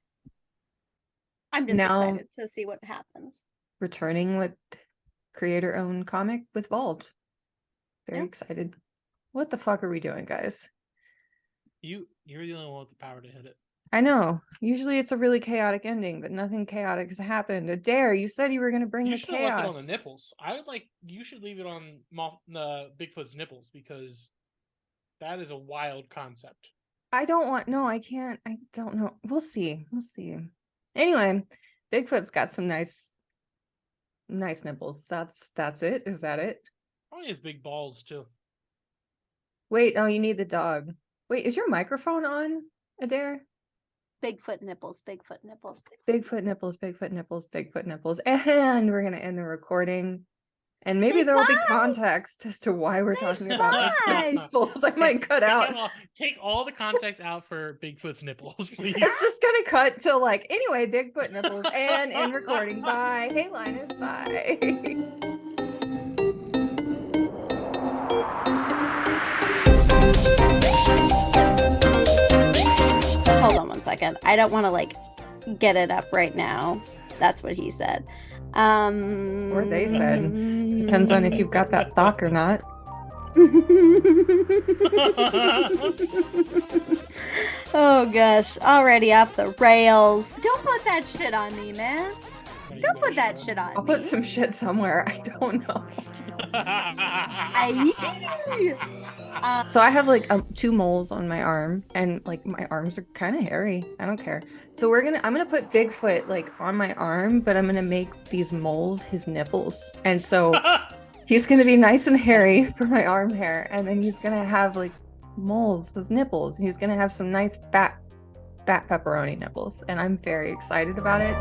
I'm just excited to see what happens. Returning with creator-owned comic with Vault. Very excited. What the fuck are we doing, guys? You're the only one with the power to hit it. I know. Usually it's a really chaotic ending, but nothing chaotic has happened. Adair, you said you were going to bring the chaos. You should have left it on the nipples. You should leave it on Bigfoot's nipples, because that is a wild concept. I can't. I don't know. We'll see. Anyway, Bigfoot's got some nice nipples. That's it. Is that it? Probably has big balls too. Wait, you need the dog. Wait, is your microphone on? Adair? Bigfoot nipples, Bigfoot nipples. Bigfoot nipples, Bigfoot nipples, Bigfoot nipples. And we're going to end the recording. And maybe Say there will be bye. context as to why we're Say talking about bye. Bigfoot nipples. I might cut out. Take all the context out for Bigfoot's nipples, please. It's just going to cut to like, anyway, Bigfoot nipples and end recording. Bye. Hey, Linus. Bye. Hold on one second. I don't want to like get it up right now. That's what he said. Or they said. Depends on if you've got that thock or not. Oh gosh, already off the rails. Don't put that shit on me, man. Don't put that shit on I'll me. put some shit somewhere. I don't know. So I have like 2 moles on my arm, and like my arms are kind of hairy. I don't care. So I'm gonna put Bigfoot like on my arm, but I'm gonna make these moles his nipples, and so he's gonna be nice and hairy for my arm hair, and then he's gonna have like moles, those nipples. He's gonna have some nice fat pepperoni nipples, and I'm very excited about it.